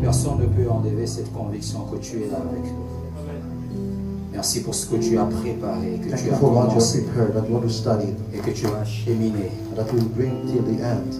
personne ne peut enlever cette conviction que tu es là avec nous. Merci pour ce que tu as préparé, que tu as commencé et que tu vas cheminer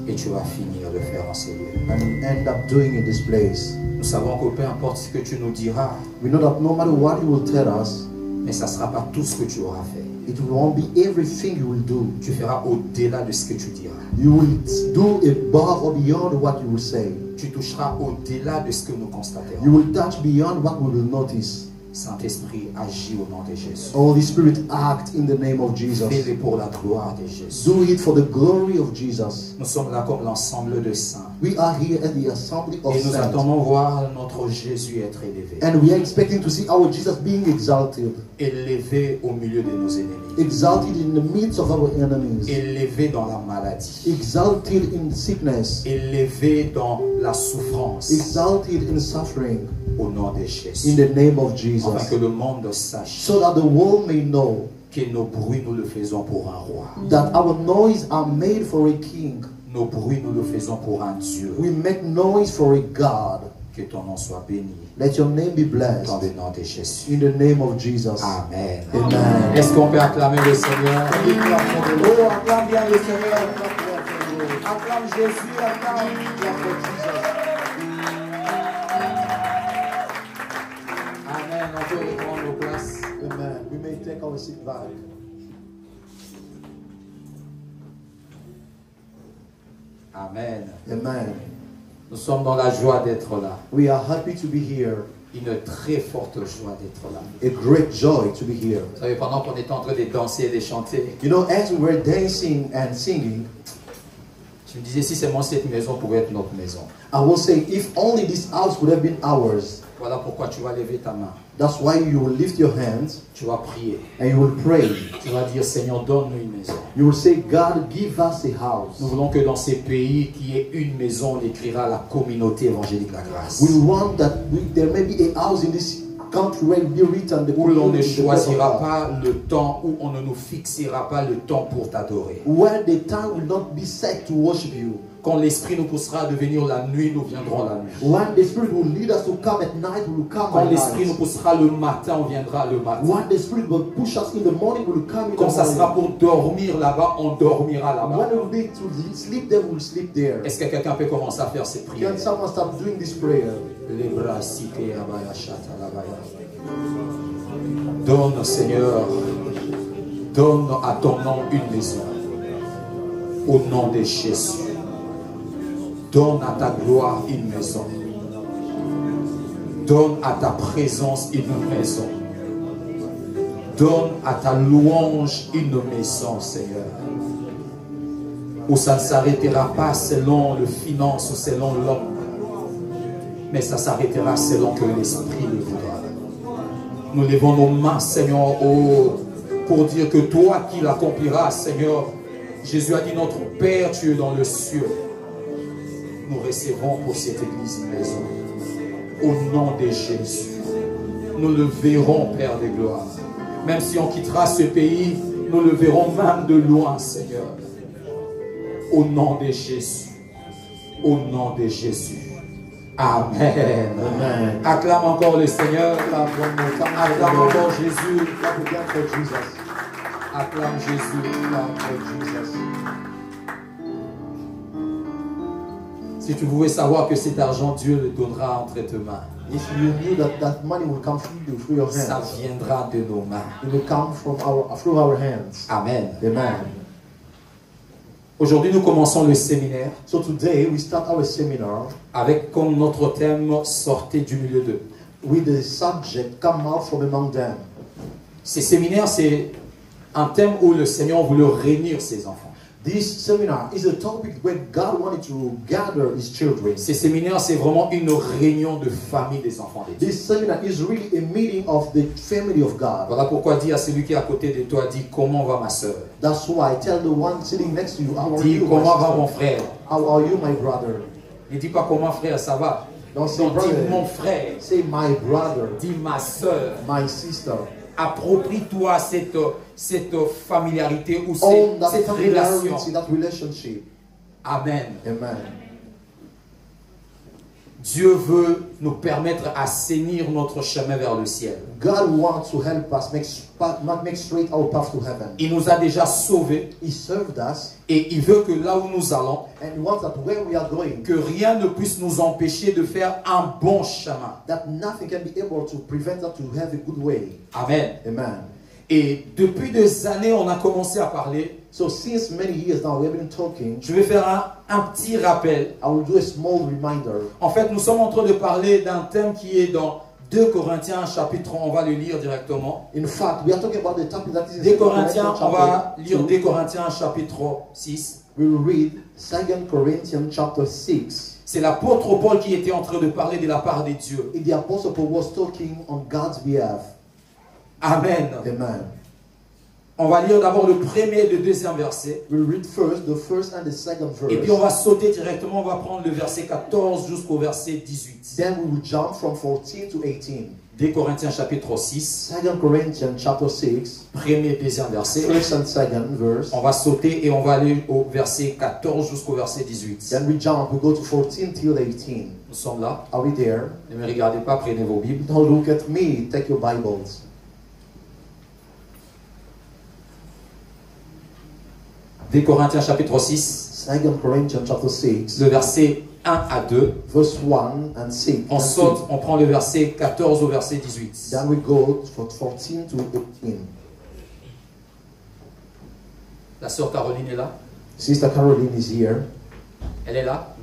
et tu vas finir de faire en ces lieux. And we end up doing in this place. Nous savons que peu importe ce que tu nous diras, We know that no matter what you will tell us, mais ça ne sera pas tout ce que tu auras fait. it won't be everything you will do. Tu feras au-delà de ce que tu diras. You will do above or beyond what you will say. Tu toucheras au-delà de ce que nous constaterons. You will touch beyond what we will notice. Saint-Esprit, agis au nom de Jésus. Holy Spirit, act in the name of Jesus. Fais-le pour la gloire de Jésus. Do it for the glory of Jesus. Nous sommes là comme l'ensemble de saints. We are here at the assembly of Et nous saints. attendons voir notre Jésus être élevé. And we are expecting to see our Jesus being exalted. Élevé au milieu de nos ennemis. Exalted in the midst of our enemies. Élevé dans la maladie. Exalted in sickness. Élevé dans la souffrance. Exalted in suffering. Au nom de Jésus. In the name of Jesus. Afin que le monde sache So that the world may know que nos bruits nous le faisons pour un roi. that our noise are made for a king. Nos bruits nous le faisons pour un Dieu. We make noise for a God. Que ton nom soit béni. Let your name be blessed. Dans le nom de Jésus. In the name of Jesus. Amen. Amen. Est-ce qu'on peut acclamer le Seigneur? Oh, acclame bien le Seigneur. Acclame Jésus, acclame Jésus. Amen. On peut reprendre nos places. Amen. We may take our seat back. Amen. Amen. Nous sommes dans la joie d'être là. We are happy to be here. Une très forte joie d'être là. A great joy to be here. Vous savez, pendant qu'on était en train de danser et de chanter, You know, as we were dancing and singing, je me disais, si seulement cette maison pouvait être notre maison. I will say, if only this house would have been ours. Voilà pourquoi tu vas lever ta main. That's why you will lift your hands Tu vas prier. and you will pray. Tu vas dire, Seigneur, donne-nous une maison. You will say, God, give us a house. Nous voulons que dans ces pays, qu'il y ait une maison, on écrira la communauté évangélique de la grâce. We want that there may be a house in this country where it be written the Où l'on ne community, the choisira people. pas le temps, où on ne nous fixera pas le temps pour t'adorer. Where the time will not be set to worship you. Quand l'Esprit nous poussera à devenir la nuit, nous viendrons la nuit. When the Spirit will lead us to come at night, we will come Quand at l'Esprit nous night. poussera le matin, on viendra le matin. When the Spirit will push us in the morning, we will come in Quand the ça sera morning. pour dormir là-bas, on dormira là-bas. When it will be to sleep there, we will sleep there. Est-ce que quelqu'un peut commencer à faire ses prières? Can someone start doing this prayer? Les bras cités, abaya, chata, labaya. Donne, Seigneur, donne à ton nom une maison. Au nom de Jésus. Donne à ta gloire une maison. Donne à ta présence une maison. Donne à ta louange une maison, Seigneur. Où ça ne s'arrêtera pas selon le finance ou selon l'homme. Mais ça s'arrêtera selon que l'Esprit le voudra. Nous levons nos mains, Seigneur, pour dire que toi qui l'accompliras, Seigneur. Jésus a dit, notre Père, tu es dans le ciel. Nous recevons pour cette église une maison. Au nom de Jésus. Nous le verrons, Père de gloire. Même si on quittera ce pays, nous le verrons même de loin, Seigneur. Au nom de Jésus. Au nom de Jésus. Amen. Amen. Acclame encore le Seigneur. Acclame encore Jésus. Acclame Jésus. Si tu pouvais savoir que cet argent, Dieu le donnera entre tes mains. If you knew that that money will come through your Ça hands, viendra de nos mains. it will come through our hands. Amen. Amen. Aujourd'hui, nous commençons le séminaire So today we start our seminar avec comme notre thème « Sortez du milieu d'eux ». with the subject "Come out from among them." Ce séminaire, c'est un thème où le Seigneur voulait réunir ses enfants. This seminar is a topic where God wanted to gather His children. Ce séminaire, c'est vraiment une réunion de famille des enfants de Dieu. This seminar is really a meeting of the family of God. Voilà pourquoi dis à celui qui est à côté de toi, dis comment va ma soeur. That's why I tell the one sitting next to you, how are Dis you, my comment va mon sister? frère. How are you, my brother? Ne dis pas comment frère, ça va. Don't say Non, dis brother. mon frère. Say my brother, Dis ma soeur. my sister. Approprie-toi cette familiarité ou Own that cette relation. familiarity, that relationship. Amen. Amen. Dieu veut nous permettre d'assainir notre chemin vers le ciel. God wants to help us make straight our path to heaven. Il nous a déjà sauvés He served us, et il veut que là où nous allons, and He wants that where we are going, que rien ne puisse nous empêcher de faire un bon chemin. that nothing can be able to prevent us to have a good way. Amen. Amen. Et depuis des années, on a commencé à parler. So since many years now, we have been talking. Je vais faire un petit rappel. I will do a small reminder. En fait, nous sommes en train de parler d'un thème qui est dans 2 Corinthiens chapitre 1. On va le lire directement. In fact, we are talking about the topic that is in 2 2 Corinthiens, on va chapter lire 2. 2 Corinthiens chapitre 6. We will read 2 Corinthians chapter 6. C'est l'apôtre Paul qui était en train de parler de la part de Dieu. The Apostle Paul was talking on God's behalf. Amen. Amen. On va lire d'abord le premier et le deuxième verset. We'll read first the first and the second verse. Et puis on va sauter directement, on va prendre le verset 14 jusqu'au verset 18. Then we will jump from 14 to 18. 2 Corinthiens chapitre 6, 2 Corinthians chapter 6, premier et deuxième verset. first and second verse. On va sauter et on va aller au verset 14 jusqu'au verset 18. Then we jump, we go to 14 till 18. Nous sommes là. Are we there? Ne me regardez pas, prenez vos Bibles. Don't look at me, take your Bibles. 2 Corinthiens chapitre 6, 2 Corinthians chapter 6, le verset 1 à 2. verse 1 and 6. On saute, on prend le verset 14 au verset 18. Then we go from 14 to 18. La sœur Caroline est là. Sister Caroline is here. Elle est là.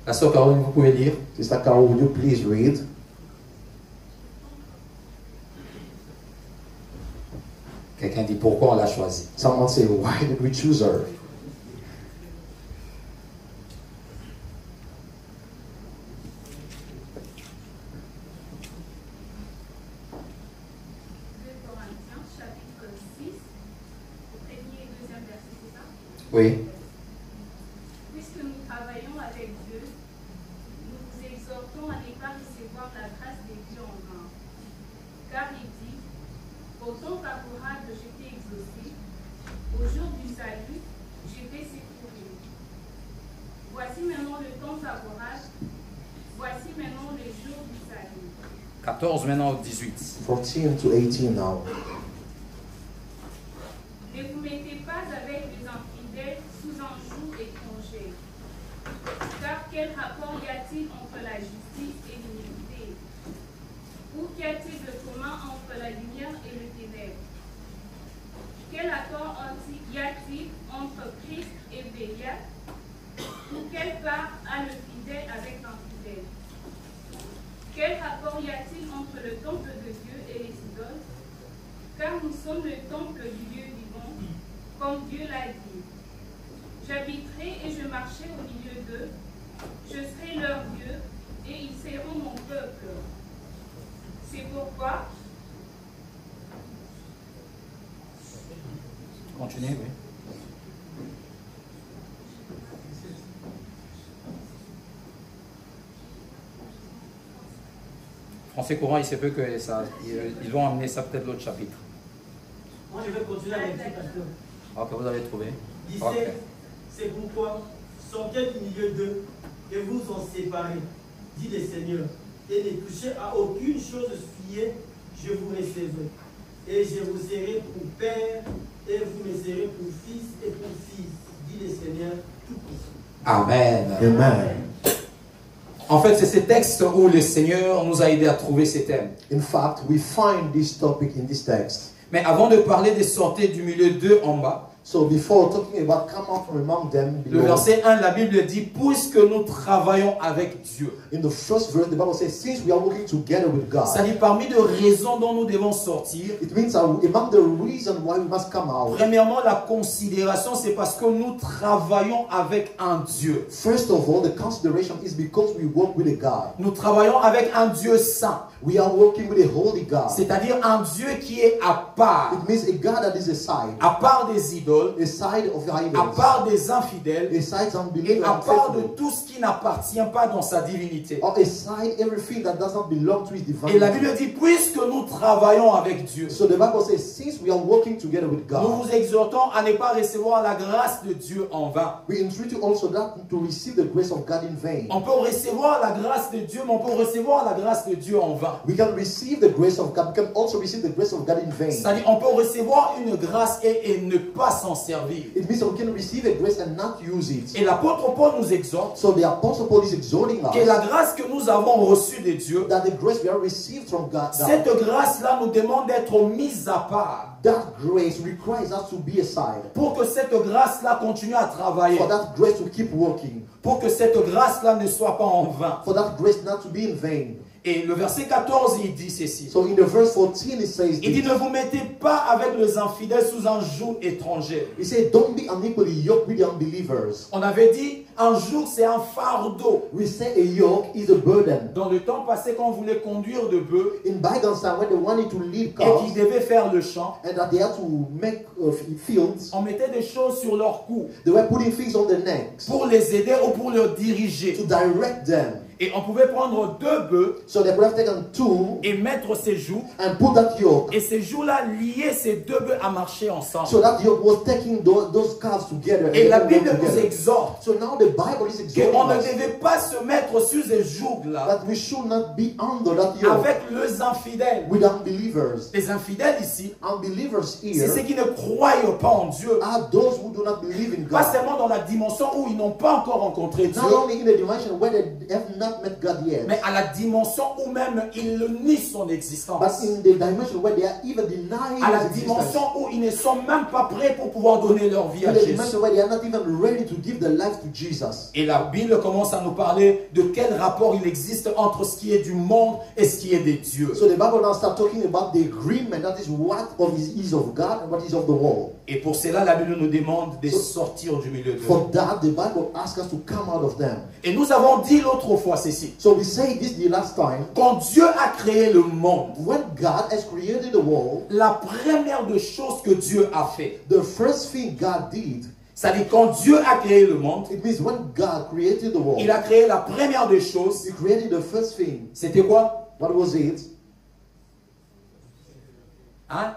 La sœur Caroline, vous pouvez lire. Sister Carol, would you please read? Quelqu'un dit pourquoi on l'a choisi. Someone say, why did we choose her? Oui. Puisque nous travaillons avec Dieu, nous vous exhortons à ne pas recevoir la grâce de Dieu en vain. Car il dit, au temps favorable je t'ai exaucé, au jour du salut, je t'ai secouru. Voici maintenant le temps favorable, voici maintenant le jour du salut. 14 maintenant au 18. 14 to 18 now. Ne vous mettez pas avec les infidèles sous un joug étranger. Car quel rapport y a-t-il entre la justice et l'iniquité? Ou qu'y a-t-il de commun entre la lumière et le ténèbre? Quel accord y a-t-il entre Christ et Bélial? Ou quelle part a le fidèle avec l'infidèle? Quel rapport y a-t-il entre le temple de Dieu et les idoles? Car nous sommes le temple du Dieu vivant, comme Dieu l'a dit. J'habiterai et je marcherai au milieu d'eux, je serai leur Dieu, et ils seront mon peuple. C'est pourquoi, Continuez, oui. Français courant, il se peut que ça, ils vont amener ça peut-être l'autre chapitre. Moi, je vais continuer avec ça parce que Ok, vous avez trouvé. il Ok. sait, c'est pourquoi sortez du milieu d'eux et vous sont séparés, dit le Seigneur, et ne touchez à aucune chose souillée, je vous recevrai. Et je vous serai pour père, et vous me serez pour fils et pour fils, dit le Seigneur Tout-Puissant. Amen. Amen. En fait, c'est ces textes où le Seigneur nous a aidés à trouver ces thèmes. In fact, we find this topic in this text. Mais avant de parler des sorties du milieu 2 en bas, So before talking about come out from among them, le below, verset 1, la Bible dit, puisque nous travaillons avec Dieu. in the first verse, the Bible says, since we are working together with God, C'est-à-dire parmi les raisons dont nous devons sortir, it means that among the reasons why we must come out, premièrement, la considération, c'est parce que nous travaillons avec un Dieu. first of all, the consideration is because we work with a God. Nous travaillons avec un Dieu saint, We are working with a holy God. c'est-à-dire un Dieu qui est à part It means a God that is aside, des idoles, idoles, a side of à idols, part des infidèles, a side et unbelievers à and part de faithful, tout ce qui n'appartient pas dans sa divinité. or a side everything that does not belong to his Et la divinity. Bible dit, puisque nous travaillons avec Dieu, So the Bible says, since we are working together with nous God, vous exhortons à ne pas recevoir la grâce de Dieu en vain. we entreat you also that to receive the grace of God in vain. On peut recevoir la grâce de Dieu, mais on peut recevoir la grâce de Dieu en vain. We can receive the grace of God. We can also receive the grace of God in vain. C'est-à-dire, on peut recevoir une grâce et ne pas s'en servir. It means that we can receive a grace and not use it. Et l'apôtre Paul nous exhorte So the Apostle Paul is exhorting que la us grâce que nous avons reçue de Dieu, that the grace we have received from God, cette grâce-là nous demande d'être mise à part that grace requires us to be aside. pour que cette grâce-là continue à travailler, For that grace to keep working. pour que cette grâce-là ne soit pas en vain. For that grace not to be in vain. Et le verset 14, il dit ceci. So in the verse 14 it says Il dit, this. ne vous mettez pas avec les infidèles sous un joug étranger. He said, don't be unequally yoked with the unbelievers. On avait dit, un joug, c'est un fardeau. We say a yoke is a burden. Dans le temps passé, quand on voulait conduire de bœufs In bygone time, when they wanted to lead et cars qu'ils devaient faire le champ, and that they had to make fields, on mettait des choses sur leur cou they were putting things on their necks pour les aider ou pour les diriger. to direct them. Et on pouvait prendre 2 bœufs So they could have taken two et mettre ces jougs. and put that yoke. Et ces jougs-là liaient ces 2 bœufs à marcher ensemble. So that yoke was taking those calves together. And Et they la all Bible work nous together. exhorte So now the Bible is exhorting qu'on ne us devait pas se mettre sur ces jougs-là that we should not be under that yoke avec les infidèles. with unbelievers. Les infidèles ici, Unbelievers c'est here ceux qui ne croient pas en Dieu. are those who do not believe in Pas God. seulement dans la dimension où ils n'ont pas encore rencontré Dieu, Not only in the dimension where they have not met God yet, mais à la dimension où même ils le nient son but existence. in the dimension where they are even denying À la His existence. dimension où ils ne sont même pas prêts pour pouvoir donner leur vie In à the Jésus. dimension where they are not even ready to give their life to Jesus. Et la Bible commence à nous parler de quel rapport il existe entre ce qui est du monde et ce qui est des dieux. So the Bible now starts talking about the agreement, that is what is of God and what is of the world. Et pour cela, la Bible nous demande de sortir du milieu de For eux. that, the Bible asks us to come out of them. Et nous avons dit l'autre fois ceci. So we say this the last time. Quand Dieu a créé le monde, When God has created the world, la première des choses que Dieu a fait, the first thing God did, c'est-à-dire quand Dieu a créé le monde, it means when God created the world, il a créé la première des choses. He created the first thing. C'était quoi? What was it? Hein?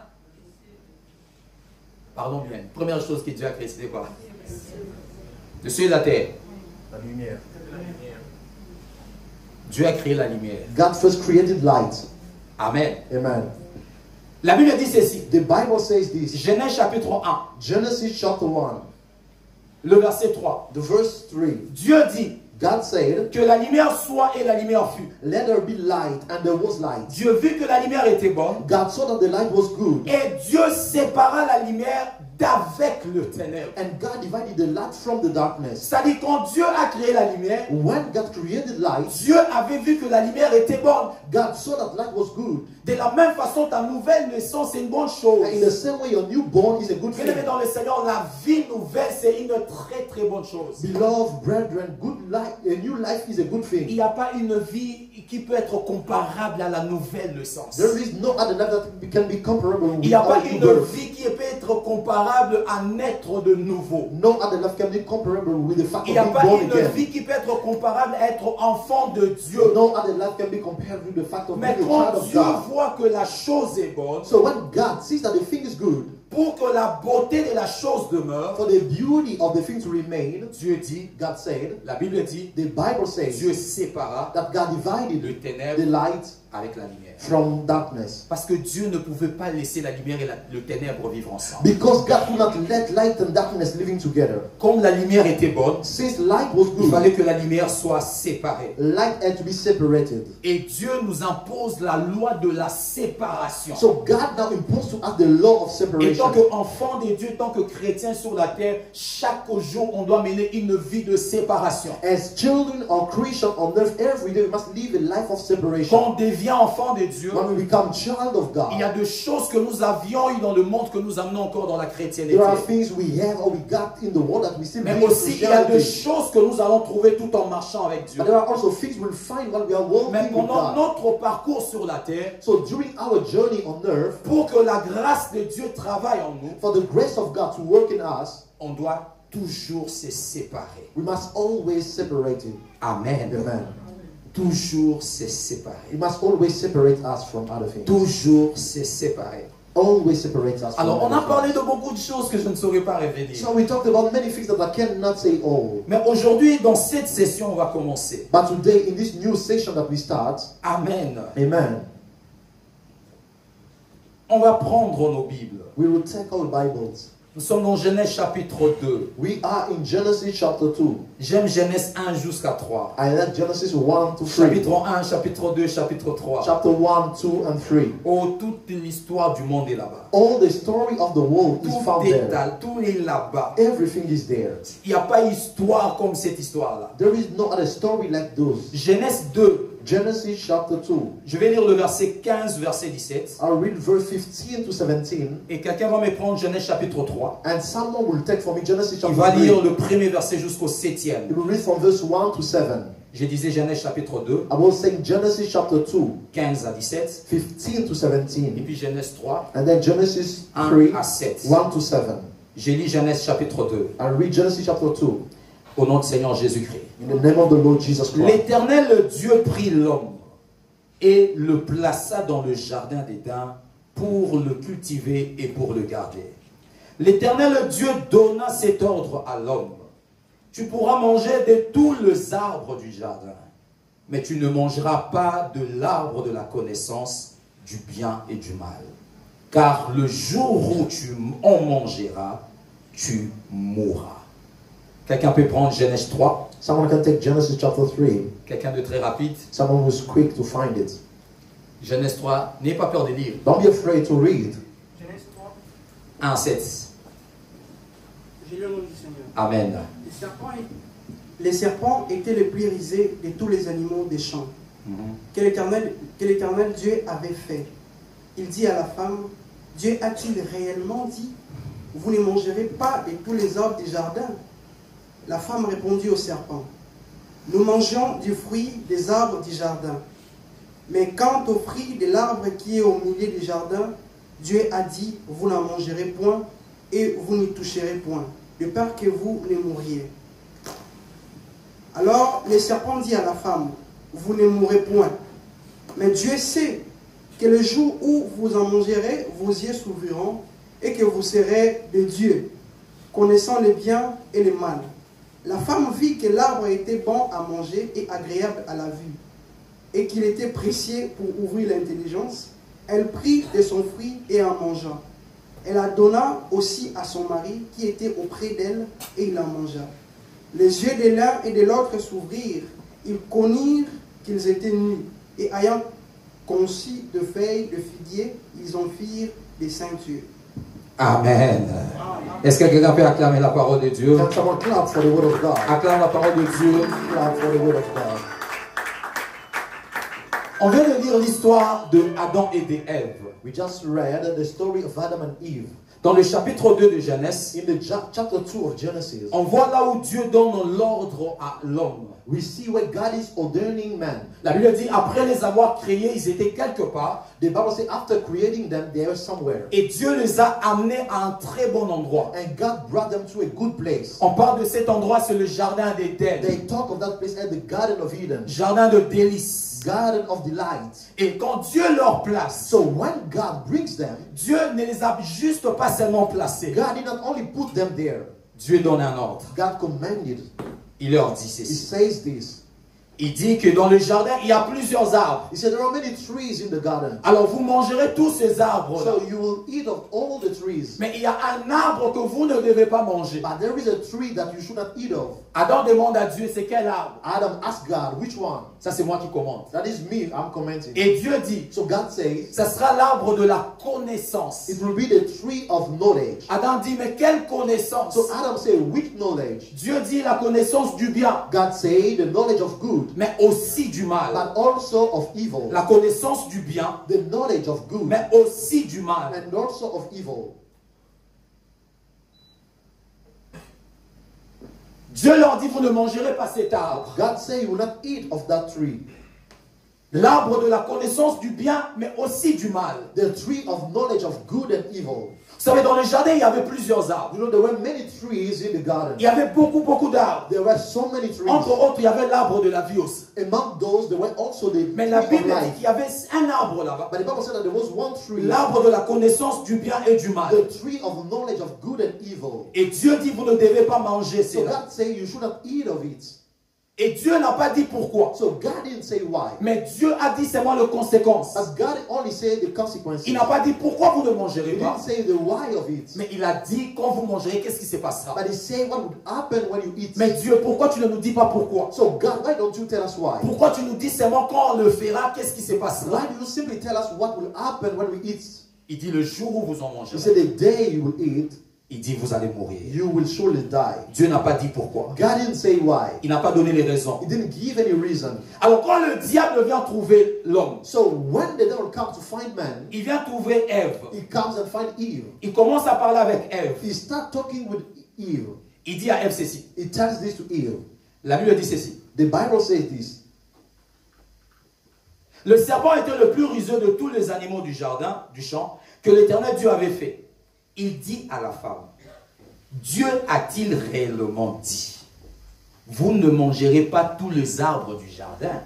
Pardon bien. Première chose que Dieu a créée, c'était quoi? Le ciel et la terre. La lumière. Dieu a créé la lumière. God first created light. Amen. Amen. La Bible dit ceci. The Bible says this. Genèse chapitre 1, Genesis chapter 1, le verset 3. the verse 3. Dieu dit God said, que la lumière soit et la lumière fut. let there be light, and there was light. Dieu vit que la lumière était bonne God saw that the light was good, et Dieu sépara la lumière d'avec le ténèbre. and God divided the light from the darkness. C'est-à-dire quand Dieu a créé la lumière, When God created light, Dieu avait vu que la lumière était bonne. God saw that light was good. De la même façon, ta nouvelle naissance est une bonne chose. And in the same way, your newborn is a good Bien-aimé thing. dans le Seigneur, la vie nouvelle, c'est une très très bonne chose. Beloved brethren, good life, a new life is a good Il thing. n'y a pas une vie qui peut être comparable à la nouvelle naissance. There is no other life that can be comparable Il with n'y a pas our new une birth. vie qui peut être comparable à naître de nouveau. No other life can be comparable with the fact Il n'y a of pas being born une again. vie qui peut être comparable à être enfant de Dieu. No other life can be compared with the fact of Mais being a quand child of Dieu God. voit que la chose est bonne, So when God sees that the thing is good, pour que la beauté de la chose demeure, for the beauty of the thing to remain, Dieu dit, God said, la Bible dit, the Bible says Dieu sépara that God divided le the ténèbre light avec la lumière. from darkness. Parce que Dieu ne pouvait pas laisser la lumière et le ténèbre vivre ensemble. Because God could not let light and darkness living together. Comme la lumière était bonne, Since light was il good, fallait que la lumière soit séparée. light had to be separated. Et Dieu nous impose la loi de la séparation. So God now imposed to us the law of Et tant separation. qu'enfant de Dieu, tant que chrétien sur la terre, chaque jour, on doit mener une vie de séparation. As children or Christians on earth, every day we must live a life of separation. Quand on devient enfant de Dieu, When we become child of il y a God, des choses que nous avions eues dans le monde que nous amenons encore dans la chrétienté. there are things we have or we got in the world that we still Mais bring in aussi, il y a des Christianity. choses que nous allons trouver tout en marchant avec Dieu. But there are also things we'll find while we are Mais walking with pendant God. notre parcours sur la terre, So during our journey on earth, pour que la grâce de Dieu travaille travaille en nous, for the grace of God to work in us, on doit toujours se séparer. we must always separate it. Amen. Amen. Toujours se We séparer. must always separate us from other things. Toujours se séparer. Always separate us from Alors, on a other parlé things. de beaucoup de choses que je ne saurais pas révéler. So we talked about many things that I cannot say all. Mais aujourd'hui, dans cette session, on va commencer. But today, in this new session that we start, Amen. amen, On va prendre nos Bibles. we will take our Bibles. Nous sommes dans Genèse chapitre 2. We are in Genesis chapter 2. J'aime Genèse 1 jusqu'à 3. I like Genesis 1 to 3. Chapitre 1, chapitre 2, chapitre 3. Chapter 1, 2, and 3. Oh, toute l'histoire du monde est là-bas. All the story of the world is Tout found est, there. tout est là-bas. Everything is there. Il n'y a pas histoire comme cette histoire-là. There is no other story like those. Genèse 2. Genesis chapter 2. Je vais lire le verset 15, verset 17. I'll read verse 15 to 17. Et quelqu'un va me prendre Genèse chapitre 3. And someone will take for me Genesis Il chapter va 3. lire le premier verset jusqu'au 7e. He will read from verse 1 to 7. Je disais Genèse chapitre 2, I was saying Genesis chapter 2, 15 à 17. 15 to Et 17. puis Genèse 3, And then Genesis 1 3, à 7. 1 to 7. J'ai lu Genèse chapitre 2. I'll read Genesis chapter 2. Au nom du Seigneur Jésus-Christ. In the name of the Lord Jesus Christ. L'Éternel Dieu prit l'homme et le plaça dans le jardin d'Éden pour le cultiver et pour le garder. L'Éternel Dieu donna cet ordre à l'homme. Tu pourras manger de tous les arbres du jardin, mais tu ne mangeras pas de l'arbre de la connaissance du bien et du mal. Car le jour où tu en mangeras, tu mourras. Quelqu'un peut prendre Genèse 3. Someone can take Genesis chapter 3. Quelqu'un de très rapide. Someone who's quick to find it. Genèse 3. N'ayez pas peur de lire. Don't be afraid to read. Genèse 3, 1 à 7. j'ai lu au nom du Seigneur. Amen. Les serpents étaient les plus risés de tous les animaux des champs que l'Éternel Dieu avait fait. Il dit à la femme, Dieu a-t-il réellement dit, vous ne mangerez pas de tous les arbres du jardin? La femme répondit au serpent, nous mangeons du fruit des arbres du jardin. Mais quant au fruit de l'arbre qui est au milieu du jardin, Dieu a dit, vous n'en mangerez point et vous n'y toucherez point, de peur que vous ne mouriez. Alors le serpent dit à la femme, vous ne mourrez point. Mais Dieu sait que le jour où vous en mangerez, vos yeux s'ouvriront et que vous serez des dieux, connaissant le bien et le mal. La femme vit que l'arbre était bon à manger et agréable à la vue, et qu'il était précieux pour ouvrir l'intelligence. Elle prit de son fruit et en mangea. Elle la donna aussi à son mari qui était auprès d'elle, et il en mangea. Les yeux de l'un et de l'autre s'ouvrirent. Ils connurent qu'ils étaient nus, et ayant conçu de feuilles de figuier, ils en firent des ceintures. Amen. Est-ce que quelqu'un peut acclamer la parole de Dieu? Can someone clap for the word of God? Acclame la parole de Dieu. Clap for the word of God. On vient de lire l'histoire de Adam et d'Ève. We just read the story of Adam and Eve. Dans le chapitre 2 de Genèse, In the chapter 2 of Genesis, on voit là où Dieu donne l'ordre à l'homme. we see where God is ordaining man. La Bible dit, après les avoir créés, ils étaient quelque part. The Bible says after creating them, they are somewhere. Et Dieu les a amenés à un très bon endroit. And God brought them to a good place. On parle de cet endroit, c'est le jardin d'Éden. They talk of that place as the Garden of Eden. Jardin de délices. Garden of Delight. Et quand Dieu leur place, So when God brings them, Dieu ne les a juste pas seulement placés. God did not only put them there. Dieu donne un ordre. God commanded. Il leur dit He ceci. says this. Il dit que dans le jardin, il y a plusieurs arbres. He said there are many trees in the garden. Alors vous mangerez tous ces arbres-là. So you will eat of all the trees. Mais il y a un arbre que vous ne devez pas manger. But there is a tree that you should not eat of. Adam demande à Dieu, c'est quel arbre? Adam asked God, which one? Ça, c'est moi qui commande. That is me, I'm commenting. Et Dieu dit, So God says, ça sera l'arbre de la connaissance. it will be the tree of knowledge. Adam dit, mais quelle connaissance? So Adam said, which knowledge? Dieu dit la connaissance du bien, God said, the knowledge of good, mais aussi du mal. but also of evil. La connaissance du bien, The knowledge of good, mais aussi du mal. and also of evil. Dieu leur dit, vous ne mangerez pas cet arbre. God said, you will not eat of that tree. L'arbre de la connaissance du bien, mais aussi du mal. The tree of knowledge of good and evil. Vous savez, dans le jardin, il y avait plusieurs arbres. You know, there were many trees in the garden. Il y avait beaucoup d'arbres. There were so many trees. Entre autres, il y avait l'arbre de la vie aussi. Among those, there were also the Mais la tree of Bible dit life. qu'il y avait un arbre là-bas. But the Bible said that there was one tree, L'arbre de la connaissance du bien et du mal. the tree of knowledge of good and evil. Et Dieu dit, vous ne devez pas manger So cela. God said you should not eat of it. Et Dieu n'a pas dit pourquoi. So God didn't say why. Mais Dieu a dit seulement les conséquences. As God only said the consequences. Il n'a pas dit pourquoi vous ne He mangerez pas. didn't say the why of it. Mais il a dit quand vous mangerez, qu'est-ce qui se passera. But he said what would happen when you eat. Mais Dieu, pourquoi tu ne nous dis pas pourquoi? So God, why don't you tell us why? Pourquoi tu nous dis seulement quand on le fera, qu'est-ce qui se passera? Why do you simply tell us what will happen when we eat? Il dit le jour où vous en He mangerez. said the day you will eat, Il dit vous allez mourir. you will surely die. Dieu n'a pas dit pourquoi. God didn't say why. Il n'a pas donné les raisons. He didn't give any reason. Alors quand le diable vient trouver l'homme, So when the devil comes to find man, il vient trouver Ève. he comes and finds Eve. Il commence à parler avec Ève. He starts talking with Eve. Il dit à Ève ceci. He tells this to Eve. La Bible dit ceci. The Bible says this. Le serpent était le plus rusé de tous les animaux du jardin, du champ, que l'Éternel Dieu avait fait. Il dit à la femme, Dieu a-t-il réellement dit, vous ne mangerez pas tous les arbres du jardin?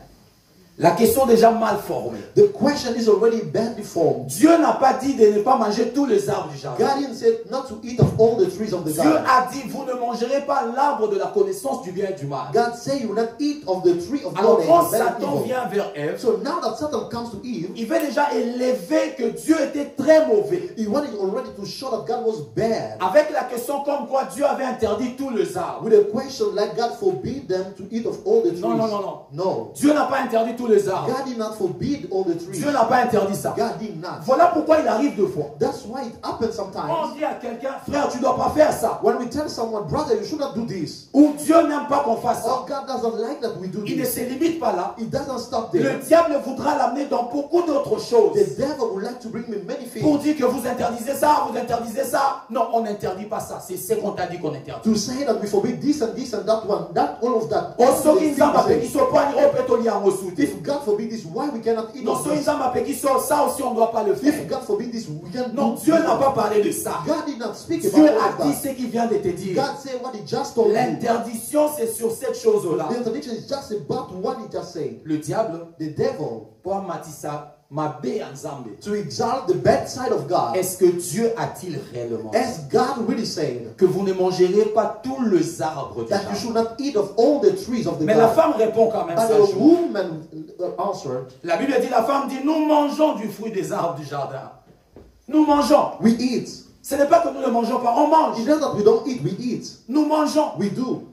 La question est déjà mal formée. The question is already badly formed. Dieu n'a pas dit de ne pas manger tous les arbres du jardin. God didn't say not to eat of all the trees of the Dieu garden. a dit, vous ne mangerez pas l'arbre de la connaissance du bien et du mal. God said you will not eat of the tree of Alors knowledge quand of good and Satan evil. vient vers Ève, So now that Satan comes to Eve, il veut déjà élever que Dieu était très mauvais. he wanted already to show that God was bad. Avec la question comme quoi Dieu avait interdit tous les arbres. With a question like God forbid them to eat of all the trees. Non. No. Dieu n'a pas interdit tous les arbres. God did not forbid all the trees. Dieu n'a pas interdit ça. God did not. Voilà pourquoi il arrive deux fois. That's why it happens On sometimes. dit à quelqu'un, frère, tu ne dois pas faire ça. When we tell someone, brother, you should not do this. Ou Dieu n'aime pas qu'on fasse Or ça. God doesn't like that we do Il ne this. se limite pas là. It doesn't stop Le there. diable voudra l'amener dans beaucoup d'autres choses. The devil would like to bring me many Pour things. dire que vous interdisez ça, vous interdisez ça. Non, on n'interdit pas ça. C'est ce qu'on t'a dit qu'on interdit. To say that we forbid this and this and that one, that all of that. Osoki nzamba Everything. peki so pani opetoli yango suti. If God forbid this, why we cannot eat Non, of so this? nzamba peki so ça aussi on ne doit pas le faire. If God forbid this, we can Non, do Dieu this. n'a pas parlé de ça. God did not speak about Dieu all a dit of that. ce qu'il vient de te dire. God said what he just told you. L'interdiction, c'est sur cette chose-là. The interdiction is just about what he just said. Le diable, The devil, pour matissa, m'a bé en Zambé. to exalt the bad side of God. Est-ce que Dieu a-t-il réellement dit As God really said, que vous ne mangerez pas tous les arbres du that you jardin? should not eat of all the trees of the Mais la garden. femme répond quand même But ça. the woman answered, La Bible dit, la femme dit, nous mangeons du fruit des arbres du jardin. Nous mangeons. we eat. Ce n'est pas que nous ne mangeons pas, on mange. It's not that we don't eat, we eat. Nous mangeons. We do.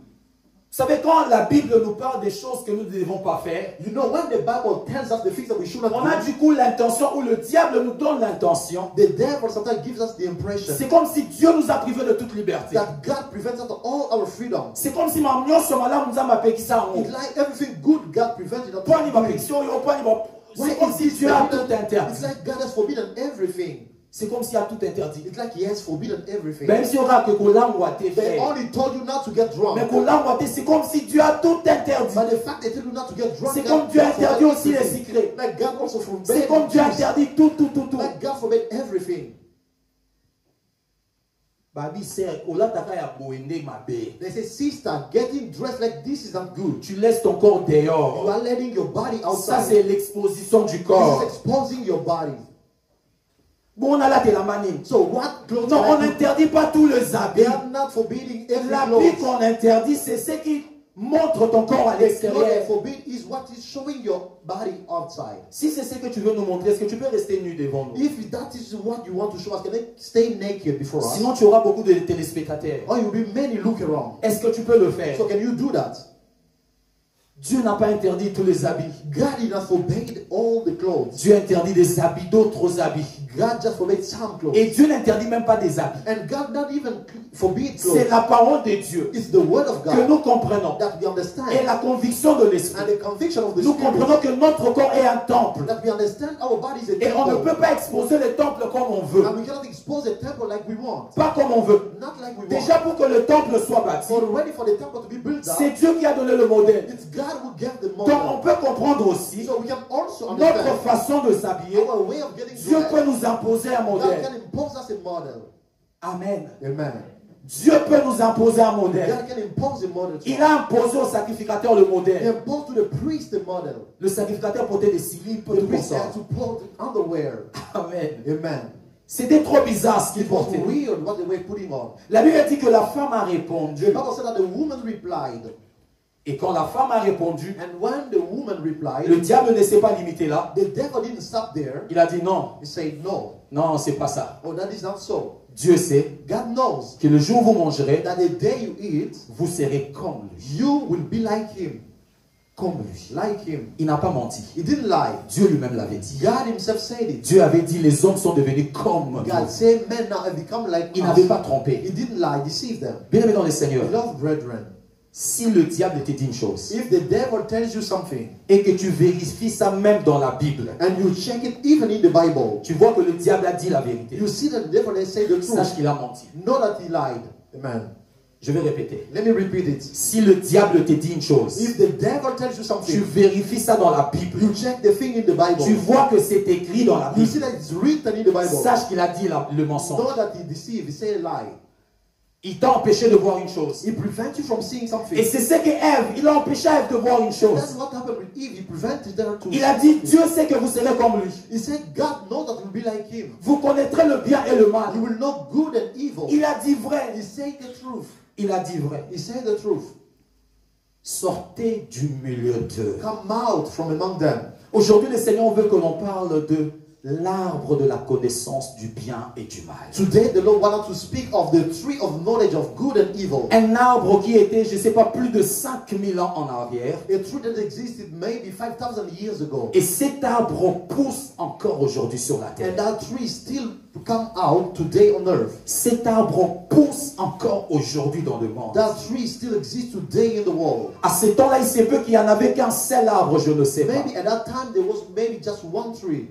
Vous savez, quand la Bible nous parle des choses que nous ne devons pas faire, You know, when the Bible tells us the things that we should not on a do, du coup l'intention, ou le diable nous donne l'intention. the devil sometimes gives us the impression C'est comme si Dieu nous a privés de toute liberté. that God prevents us of all our freedom. C'est comme si ma mignon sur ma lame nous a m'appelé ça en haut. It's like everything good God prevents it. Point ni ma pétition, point ni ma- C'est comme si Dieu a tout It's interdit. like God has forbidden everything. C'est comme s'il a tout interdit. It's like He has forbidden everything. Même si on a que They fait. only told you not to get drunk. Mais c'est comme si Dieu a tout interdit. But the fact they tell you not to get drunk, C'est God comme Dieu a forbade interdit aussi les everything. secrets. Like God also forbade C'est comme Dieu a things. interdit tout. Like God forbade everything. Babi sert, ola taka ya boende ma bé. They say, sister, getting dressed like this isn't good. Tu laisses ton corps You dehors. are letting your body Ça outside. c'est l'exposition du This corps. is exposing your body. Bon, on a là de la manine. So what clothes Non, on can I put? n'interdit pas tous les They habits. are not forbidding every L'habit clothes. qu'on interdit, c'est ce qui montre ton corps à The clothes l'extérieur. they forbid is what is showing your body outside. Si c'est ce que tu veux nous montrer, est-ce que tu peux rester nu devant nous? If that is what you want to show us, can they stay naked before us? Sinon, tu auras beaucoup de téléspectateurs. Or you'll be many look around. Est-ce que tu peux le faire? So can you do that? Dieu n'a pas interdit tous les habits. God did not forbade all the clothes. Dieu interdit des habits, d'autres habits. God just forbade some clothes. Et Dieu n'interdit même pas des habits. And God not even forbid C'est clothes. la parole de Dieu It's the word of que God nous comprenons. that we understand. Et la conviction de And l'esprit. the conviction of the Nous Spirit. comprenons que notre corps est un temple. That we understand our body is a Et on ne temple. peut pas exposer le temple comme on veut. And we cannot expose the temple like we want. Pas comme on veut. Not like we Déjà want. pour que le temple soit bâti, Already for the temple to be built up, c'est Dieu qui a donné le modèle. it's God who gave the Donc on model. peut comprendre aussi So we can also notre understand façon de s'habiller. our way of getting Dieu peut dressed. nous imposer un God modèle. can impose us a model. Amen. Amen. Dieu peut nous imposer un modèle. God can impose a model. To Il us. a imposé au sacrificateur le He modèle. imposed to the priest a model. Le sacrificateur portait des slips, The tout comme priest ça. had to put underwear. Amen. Amen. C'était trop bizarre ce qu'il It was portait. weird what they were putting on. La Bible dit que la femme a répondu. The Bible said that the woman replied. Et quand la femme a répondu, And when the woman le replied, diable ne s'est pas limité là. the devil didn't stop there. Il a dit non, He said, no, non, c'est pas ça. oh, that is not so. Dieu sait God knows que le jour où vous mangerez, that the day you eat, vous serez comme lui. you will be like him. Comme lui. Like him. Il n'a pas menti. He didn't lie. Dieu lui-même l'avait dit. God himself said it. Dieu avait dit les hommes sont devenus comme God nous. said men now have become like Il n'avait us. pas trompé. He didn't lie, deceive them. Bien-aimé dans le Seigneur, Beloved brethren, si le diable te dit une chose if the devil tells you something et que tu vérifies ça même dans la Bible, and you check it even in the Bible, tu vois que le diable a dit la vérité. you see that the devil has said the Sache truth. qu'il a menti. Know that he lied. Amen. Je vais répéter. Let me repeat it. Si le diable te dit une chose, If the devil tells you tu something, vérifies ça dans la Bible, you check the thing in the tu Bible, vois que c'est écrit dans la you see Bible, that it's written in the Bible, sache qu'il a dit le mensonge. know that he deceived, he said a lie. Il t'a empêché de voir une chose. He prevents you from seeing something. Et c'est ce que Ève, il a empêché Ève de voir une That's chose. what happened with Eve. He prevented her to Il a dit, Dieu sait que vous serez comme lui. He said, God knows that you'll be like him. Vous connaîtrez le bien et le mal. You will know good and evil. Il a dit vrai. He said the truth. Il a dit vrai. He said the truth. Sortez du milieu d'eux. Come out from among them. Aujourd'hui, le Seigneur veut que l'on parle de l'arbre de la connaissance du bien et du mal. Today, the Lord wanted to speak of the tree of knowledge of good and evil. Un arbre qui était, je ne sais pas, plus de 5000 ans en arrière. A tree that existed maybe 5,000 years ago. Et cet arbre pousse encore aujourd'hui sur la And terre. that tree still come out today on earth. Cet arbre pousse encore aujourd'hui dans le monde. That tree still exists today in the world. À ce temps-là, il se peut qu'il n'y en avait qu'un seul arbre, je ne sais pas. Maybe at that time there was maybe just one tree.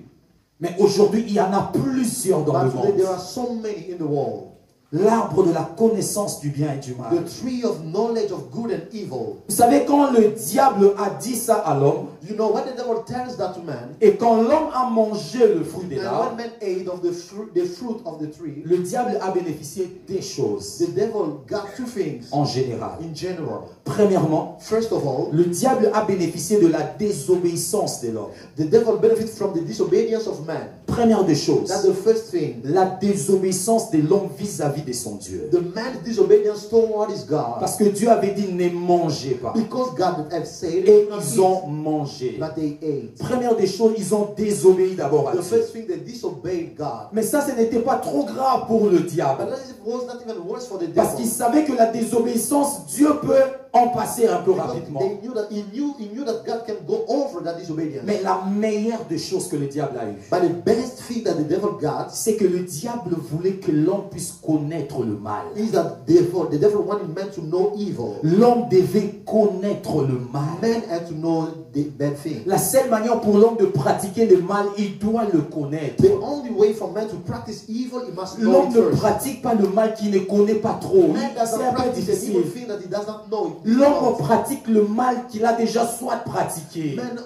Mais aujourd'hui, il y en a plusieurs dans le But today there monde. are so many in the world. L'arbre de la connaissance du bien et du mal. The tree of knowledge of good and evil. Vous savez, quand le diable a dit ça à l'homme, You know, when the devil tells that to man, et quand l'homme a mangé le fruit des and arbres, when man ate of the fruit of the tree, le diable a bénéficié des choses the devil got two things en général. in general. Premièrement, First of all, le diable a bénéficié de la désobéissance de l'homme. the devil benefits from the disobedience of man. Première des choses, That's the first thing. la désobéissance de l'homme vis-à-vis de son Dieu. The man's disobedience toward his God. Parce que Dieu avait dit ne mangez pas. Because God had said, Et "Do not ils eat," ont mangé. but they ate. Première des choses, ils ont désobéi d'abord à The Dieu. first thing, they disobeyed God. Mais ça, ce n'était pas trop grave pour le But diable. that was not even worse for the Parce qu'il devil. savait que la désobéissance, Dieu peut en passer un peu Because rapidement. they knew that he knew that God can go over that disobedience. Mais la meilleure des choses que le diable a eues, But the best thing that the devil got c'est que le diable voulait que l'homme puisse connaître le mal. is that the devil wanted man to know evil. L'homme devait connaître le mal. Man had to know the bad thing. La seule manière pour l'homme de pratiquer le mal, il doit le connaître. The only way for man to practice evil, he must know L'homme it ne first. pratique pas le mal qu'il ne connaît pas trop. Man does C'est not un peu practice an difficile. evil thing that he does not know. L'homme pratique le mal qu'il a déjà soit pratiqué, Man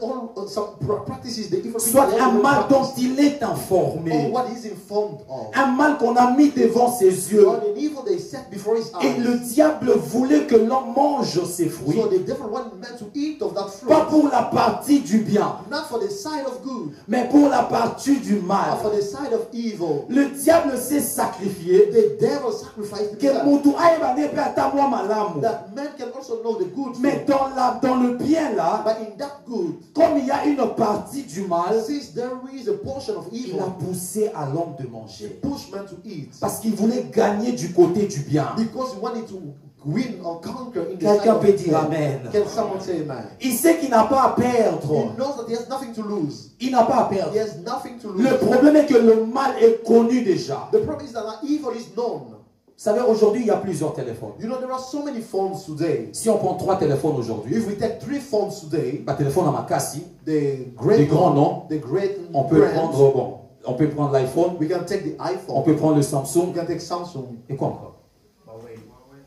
practices the evil thing soit that he un already mal dont practiced, il est or informé, what he's informed of. un mal qu'on a mis devant ses yeux. Or an evil they set before his Et eyes. le diable voulait que l'homme mange ses fruits, So the devil wanted man to eat of that pas fruit, pour la partie du bien, not for the side of good, mais pour la partie du but mal. for the side of evil. Le diable s'est sacrifié. The devil sacrificed Que himself, mutu aibane pe atamwa malamu. that man can also know the good Mais thing. dans le bien là, But in that good, comme il y a une partie du mal, since there is a portion of il evil, a poussé à l'homme de he manger. pushed man to eat. Parce qu'il voulait gagner du côté du bien. Because he wanted to win or conquer in the Quelqu'un sight of peut dire men. amen. Can someone say amen? Il sait qu'il n'a pas à He perdre. knows that he has nothing to lose. Il n'a pas à He perdre. has nothing to lose. Le problème est que le mal est connu déjà. The problem is that evil is known. Vous savez, aujourd'hui, il y a plusieurs téléphones. You know, there are so many phones today. Si on prend 3 téléphones aujourd'hui, If we take 3 phones today, le téléphone à ma casse, the Des great grands one, noms. the great on peut brands, prendre, bon, on peut prendre l'iPhone, we can take the on iPhone, peut prendre le we Samsung, can take Samsung, et quoi encore?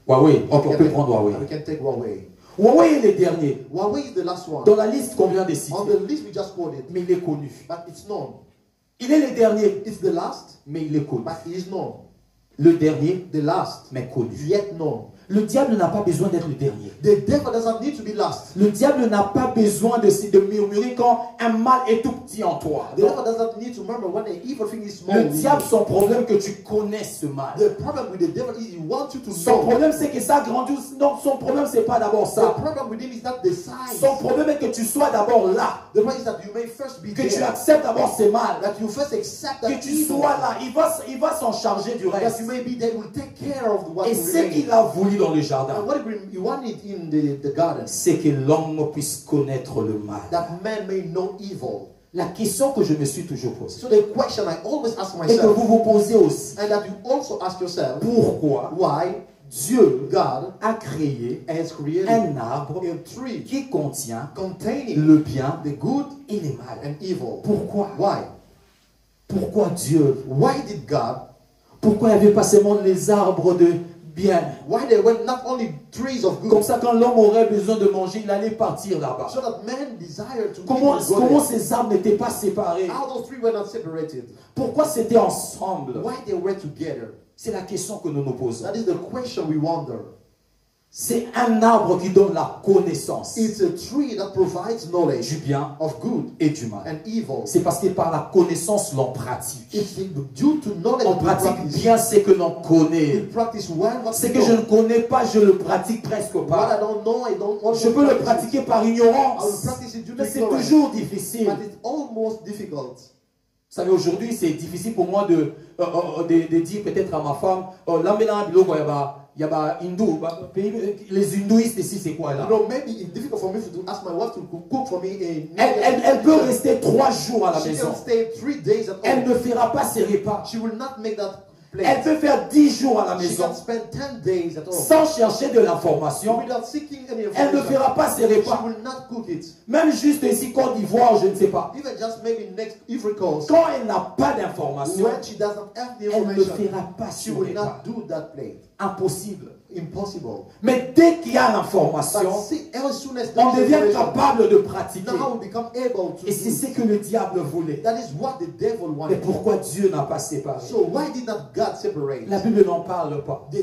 Huawei. Ok, on peut prendre Huawei. we can take Huawei. Huawei est le dernier. Huawei is the last one. Dans la liste qu'on vient de citer. On the list we just quoted, Mais il est connu. but it's known. Il est le dernier, It's the last, mais il est connu. but it is known. Le dernier, The last, mais connu. yet known. Le diable n'a pas besoin d'être le dernier. The devil doesn't need to be last. Le diable n'a pas besoin de murmurer quand un mal est tout petit en toi. The devil doesn't need to murmur when an evil thing is small. Le diable, son problème que tu connais ce mal. The problem with the devil is he wants you to Son know. problème c'est que ça grandit. Donc son problème c'est pas d'abord The ça. problem with him is not the size. Son problème est que tu sois d'abord là. The problem is that you may first be Que tu there. acceptes d'abord ces mal. That you first accept Que that tu evil. sois là. Il va s'en charger du That reste. you may be there, will take care of what Et will ce remain. qu'il a voulu dans le jardin, And what he wanted in the garden, c'est que l'homme puisse connaître le mal. that man may know evil. La question que je me suis toujours posée, So the question I always ask et que myself, vous vous posez aussi, and that you also ask yourself, pourquoi why Dieu God a créé has created un arbre a tree qui contient containing le bien the good et le mal? and evil. Pourquoi? Why? Pourquoi Dieu? Why did God? Pourquoi il n'y avait pas seulement les arbres de bien? Why there were not only trees of Comme good, ça, quand l'homme aurait besoin de manger, il allait partir là-bas. so that man desired to Comment eat and go there? ces arbres n'étaient pas séparés? How those three were not separated? Pourquoi c'était ensemble? Why they were together? C'est la question que nous nous posons. That is the question we wonder. C'est un arbre qui donne la connaissance It's a tree that provides du knowledge bien of good et du mal. and evil. C'est parce que par la connaissance, l'on pratique. It's due to knowledge On that we pratique practice. bien ce que l'on We connaît. practice well what Ce we que je ne know. connais pas, je le pratique presque What I pas. don't know, I don't almost Je peux le practice it. pratiquer par I will ignorance. practice it due to Mais c'est ignorance. toujours difficile. But it's almost difficult. Vous savez, aujourd'hui, c'est difficile pour moi de dire peut-être à ma femme, il y a hindou, les hindouistes ici, c'est quoi You là? know, maybe it's difficult for me to ask my wife to cook for me Elle peut rester 3 jours à la She maison. can stay 3 days at Elle home. ne fera pas ses repas. She will not make that Elle plate. peut faire 10 jours à la She maison can spend 10 days at home. sans chercher de l'information. Without seeking any Elle ne information. fera pas ses She repas. will not cook it. Même juste ici, Côte d'Ivoire, je ne sais pas. Even just maybe next Ivory Coast. Quand elle n'a pas d'information, When she doesn't have the elle ne information, fera pas she son will repas. not do that plate. Impossible. Impossible. Mais dès qu'il y a But l'information, see, as soon as on there is devient information, capable de pratiquer. now we become able to Et c'est do. ce que le diable voulait. That is what the devil Mais wanted. pourquoi Dieu n'a pas séparé? So why did not God separate? La Bible n'en parle pas. The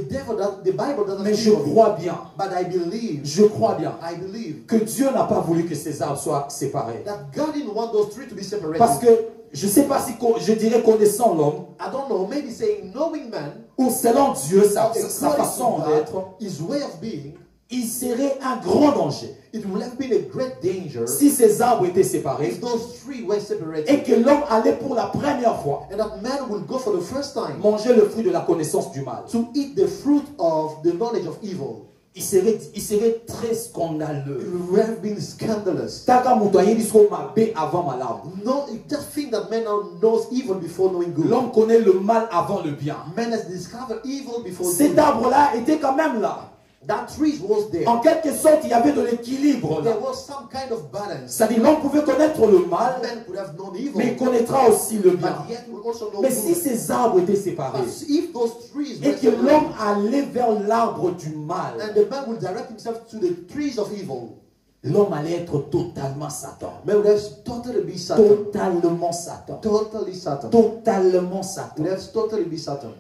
Bible doesn't Mais je speak of it. crois bien, But I believe I believe que Dieu n'a pas voulu que ces arbres soient séparés. that God didn't want those three to be separated. Parce que je ne sais pas si je dirais connaissant l'homme, I don't know, maybe saying knowing man, ou selon Dieu, sa according façon to God, d'être, his way of being, il serait un grand danger it would have been a great danger si ces arbres étaient séparés if those three were et separated. que l'homme allait pour la première fois And that man will go for the first time manger le fruit de la connaissance du mal. to eat the fruit of the knowledge of evil. Il serait très It scandaleux. would have been scandalous. Taka mutu ayebi siko mabe avant malamu. No, just think that man now knows evil before knowing good. L'homme connaît le mal avant le bien. Man has discovered evil before Cet good. arbre-là était quand même là. That tree was there. En quelque sorte, il y avait de l'équilibre là. There was some kind of balance. C'est-à-dire, l'homme pouvait connaître le mal, Man could have known evil, mais il connaîtra aussi le bien. but yet will also know Mais si good. ces arbres étaient séparés, But if those trees et were que separated, l'homme allait vers l'arbre du mal, and the man will direct himself to the trees of evil, l'homme allait être totalement Satan. man would have totally be Satan. Totalement Satan. Totally Satan. Totalement Satan. Would have totally be Satan.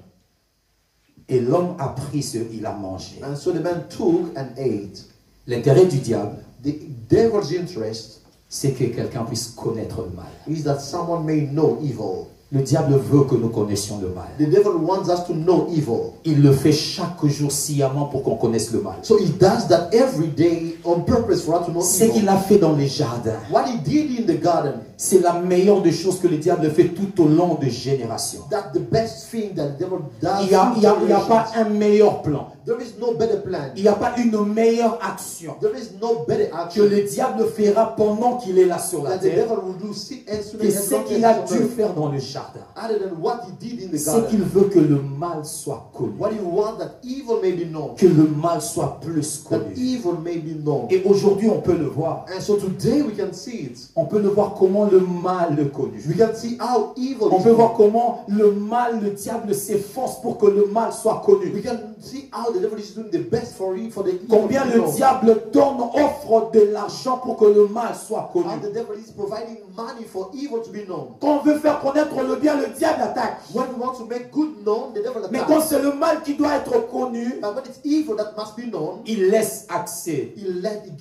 Et l'homme a pris ce qu'il a mangé. And so the man took and ate. L'intérêt du diable, The devil's interest c'est que quelqu'un puisse connaître le mal. is that someone may know evil. Le diable veut que nous connaissions le mal. The devil wants us to know evil. Il le fait chaque jour sciemment pour qu'on connaisse le mal. So he does that every day on purpose for us to know Ce qu'il evil. a fait dans les jardins, What he did in the garden, c'est la meilleure des choses que le diable fait tout au long de générations. that's the best thing that the devil does. Il n'y a, through il y a- il y a pas generations. un meilleur plan. There is no better plan. Il n'y a pas une meilleure action There is no better que action le diable fera pendant qu'il est là sur la that the terre devil will do as soon que as ce qu'il a dû he faire dans le jardin. other than what he did in the C'est garden. qu'il veut que le mal soit connu, What he wants that evil may be known. que le mal soit plus That connu. evil may be known. Et aujourd'hui, on peut le voir. And so today we can see it. On peut le voir comment le mal est connu. We can see how evil On is peut voir known. comment le mal, le diable s'efforce pour que le mal soit We connu. can see how the devil is doing the best for you, for the evil Combien to be le known. diable donne, offre de l'argent pour que le mal soit How connu. the devil is providing money for evil to be known. Quand on veut faire connaître le bien, le diable attaque. When we want to make good known, the devil Mais quand attacks. c'est le mal qui doit être connu, But when it's evil that must be known, il laisse accès. he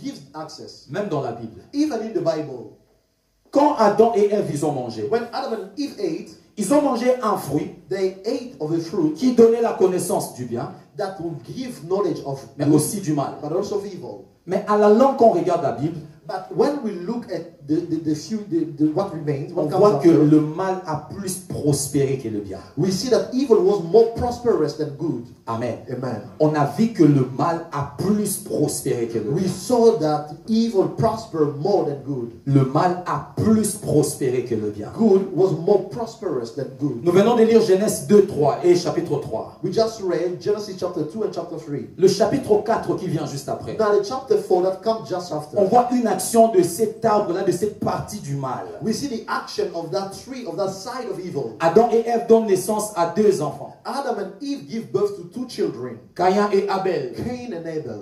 gives access. Même dans la Bible. Even in the Bible, Quand Adam et Ève, ils ont mangé, when Adam and Eve ate, ils ont mangé un fruit they ate of a fruit qui donnait la connaissance du bien, that will give knowledge of mais good, aussi du mal. but also of evil. Mais à la longue, quand on regarde la Bible, But when we look at what remains, on what comes voit que after, le mal a plus prospéré que le bien. we see that evil was more prosperous than good. Amen. Amen. On a vu que le mal a plus prospéré que le We bien. saw that evil prospered more than good. Le mal a plus prospéré que le bien. Good was more prosperous than good. Nous venons de lire Genèse 2, 3 et chapitre 3. We just read Genesis chapter 2 and chapter 3. Le chapitre 4 qui vient juste après. Now the chapter 4 that comes just On after. voit une action de cet arbre-là, de cette partie du mal. We see the action of that tree, of that side of evil. Adam et Ève donnent naissance à deux enfants, Adam and Eve give birth to two children, Caïn et Abel. Cain and Abel.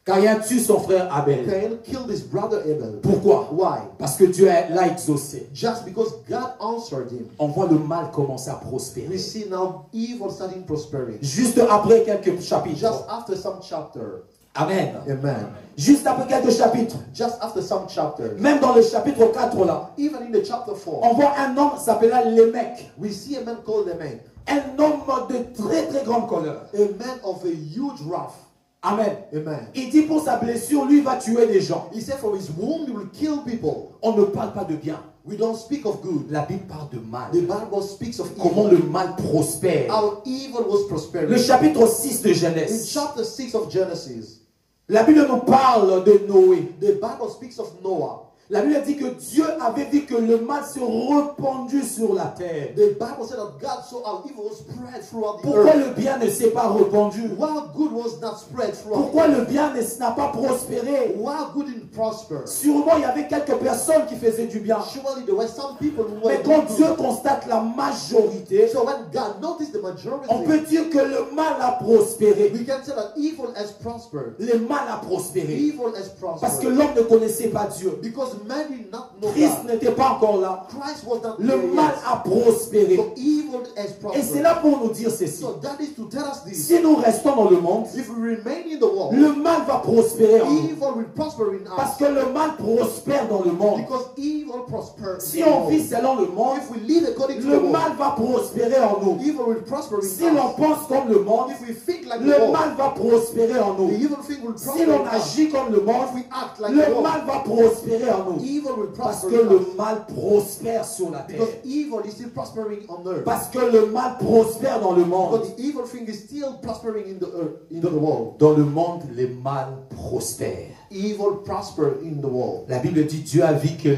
Caïn tue son frère Abel. Cain killed his brother Abel. Pourquoi? Why? Parce que Dieu l'a exaucé. Just because God answered him. On voit le mal commencer à prospérer. We see now evil starting prospering. Juste après quelques chapitres. Just after some chapter. Amen. Amen. Juste après quelques chapitres. Just after some chapters. Même dans le chapitre 4 là, Even in the chapter 4, on voit un homme s'appelait Lémec. we see a man called Lamech. Un homme de très très grande colère. A man of a huge wrath. Amen. Amen. Il dit pour sa blessure, lui va tuer des gens. He said for his wound he will kill people. On ne parle pas de bien. We don't speak of good. La Bible parle de mal. The Bible speaks of Comment evil. le mal prospère. How evil was prospering. Le chapitre 6 de In Genèse. chapter 6 of Genesis, La Bible nous parle de Noé. the Bible speaks of Noah. La Bible dit que Dieu avait vu que le mal se répandait sur la terre. The Bible said that God saw how evil was spread throughout the Pourquoi earth. le bien ne s'est pas répandu? While good was not spread throughout Pourquoi the le earth. bien n'a pas prospéré? While good didn't prosper. Sûrement, il y avait quelques personnes qui faisaient du bien. Surely there were some people who were Mais quand doing Dieu good. constate la majorité, So when God noticed the majority, on peut dire que le mal a prospéré. we can say that evil has prospered. Le mal a prospéré. Evil has Parce que prospered. l'homme ne connaissait pas Dieu. Because man did not know Christ God. n'était pas encore là. Christ was not Le there mal yet. a prospéré. So evil has Et c'est prospered. là pour nous dire ceci. So that is to tell us this. Si nous restons dans le monde, If we remain in the world, le mal va prospérer en nous. evil will prosper in Parce us. que le mal prospère dans le monde. Because evil prospers. Si in the on world. vit selon le monde, If we live according to le the world, mal va prospérer en nous. evil will prosper in Si l'on us. pense comme le monde, If we think like the le world, mal va prospérer en the nous. evil thing will Si prosper l'on in us. agit comme le monde, If we act like the le world, mal va prospérer en nous. evil will Parce prosper que in le us. mal prospère sur la terre. Because evil is still prospering on earth. Parce que le mal prospère dans le monde. Because the evil thing is still prospering in the earth, in the world. Dans le monde, le mal prospère. Evil prosper in the world. La Bible dit Dieu a vu que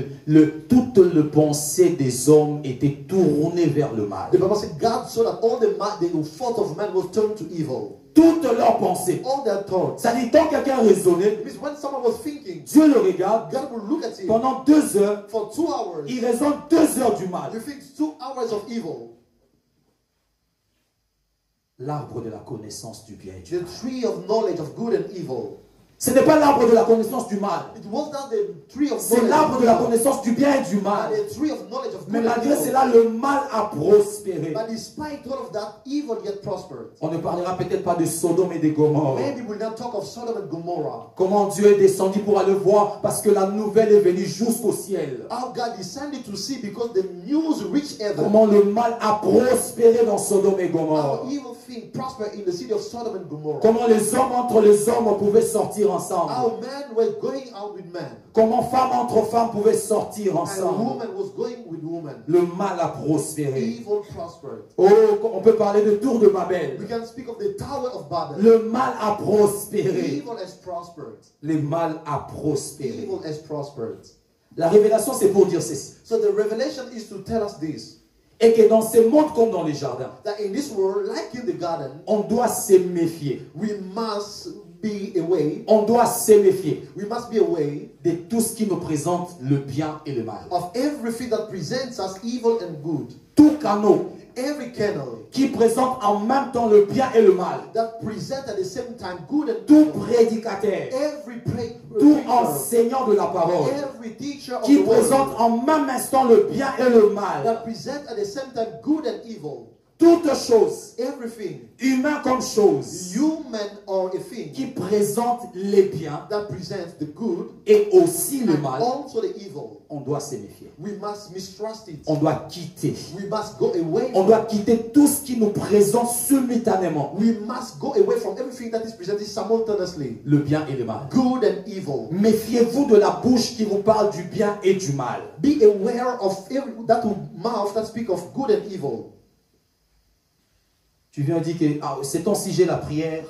toute le pensée des hommes était tournée vers le mal. The Bible says God saw that all the thought of man was turned to evil. Toute leur pensée. All their thoughts. Ça dit, tant quelqu'un raisonnait, It means when someone was thinking, Dieu le regarde, God will look at him pendant 2 heures, for 2 hours. il raisonne 2 heures du mal. You think 2 hours of evil. L'arbre de la connaissance du bien et du The mal. tree of knowledge of good and evil. Ce n'est pas l'arbre de la connaissance du mal. It was not the tree of C'est knowledge l'arbre of de la evil, connaissance du bien et du mal. but the tree of knowledge of Mais good and malgré evil. cela, le mal a prospéré. But despite all of that, evil yet prospered. On ne parlera peut-être pas de Sodome et de Gomorrhe. Maybe we'll not talk of Sodom and Gomorrah. Comment Dieu est descendu pour aller voir parce que la nouvelle est venue jusqu'au ciel. How God descended to see because the news reached heaven. Comment le mal a prospéré dans Sodome et Gomorrhe. How evil thing prospered in the city of Sodom and Gomorrah. Comment les hommes entre les hommes pouvaient sortir ensemble. How men were going out with men. Comment femmes entre femmes pouvaient sortir And ensemble. woman was going with woman. Le mal a prospéré. Evil prospered. Oh, on peut parler de Tour de Babel. We can speak of the Tower of Babel. Le mal a prospéré. Evil has prospered. Le mal a prospéré. Evil has prospered. La révélation, c'est pour dire ceci. So the revelation is to tell us this. Et que dans ce monde comme dans les jardins, That in this world, like in the garden, on doit se méfier. we must be away. On doit se méfier We must be away de tout ce qui nous présente le bien et le mal. of everything that presents us evil and good. Tout canot Every candle qui présente en même temps le bien et le mal. that present at the same time good and Tout evil. prédicateur, Every tout preacher, enseignant de la parole every teacher of qui the word présente en même instant le bien et le mal. that present at the same time good and evil. Toutes choses, Everything, humain comme chose, human or a thing qui présente les biens that presents the good et aussi le and mal, also the evil. on doit se méfier. We must mistrust it. On doit quitter. We must go away. On doit quitter tout ce qui nous présente simultanément We must go away from everything that is presented simultaneously, le bien et le mal. good and evil. Méfiez-vous de la bouche qui vous parle du bien et du mal. Be aware of that mouth that speak of good and evil. Tu viens dire que c'est ton sujet la prière.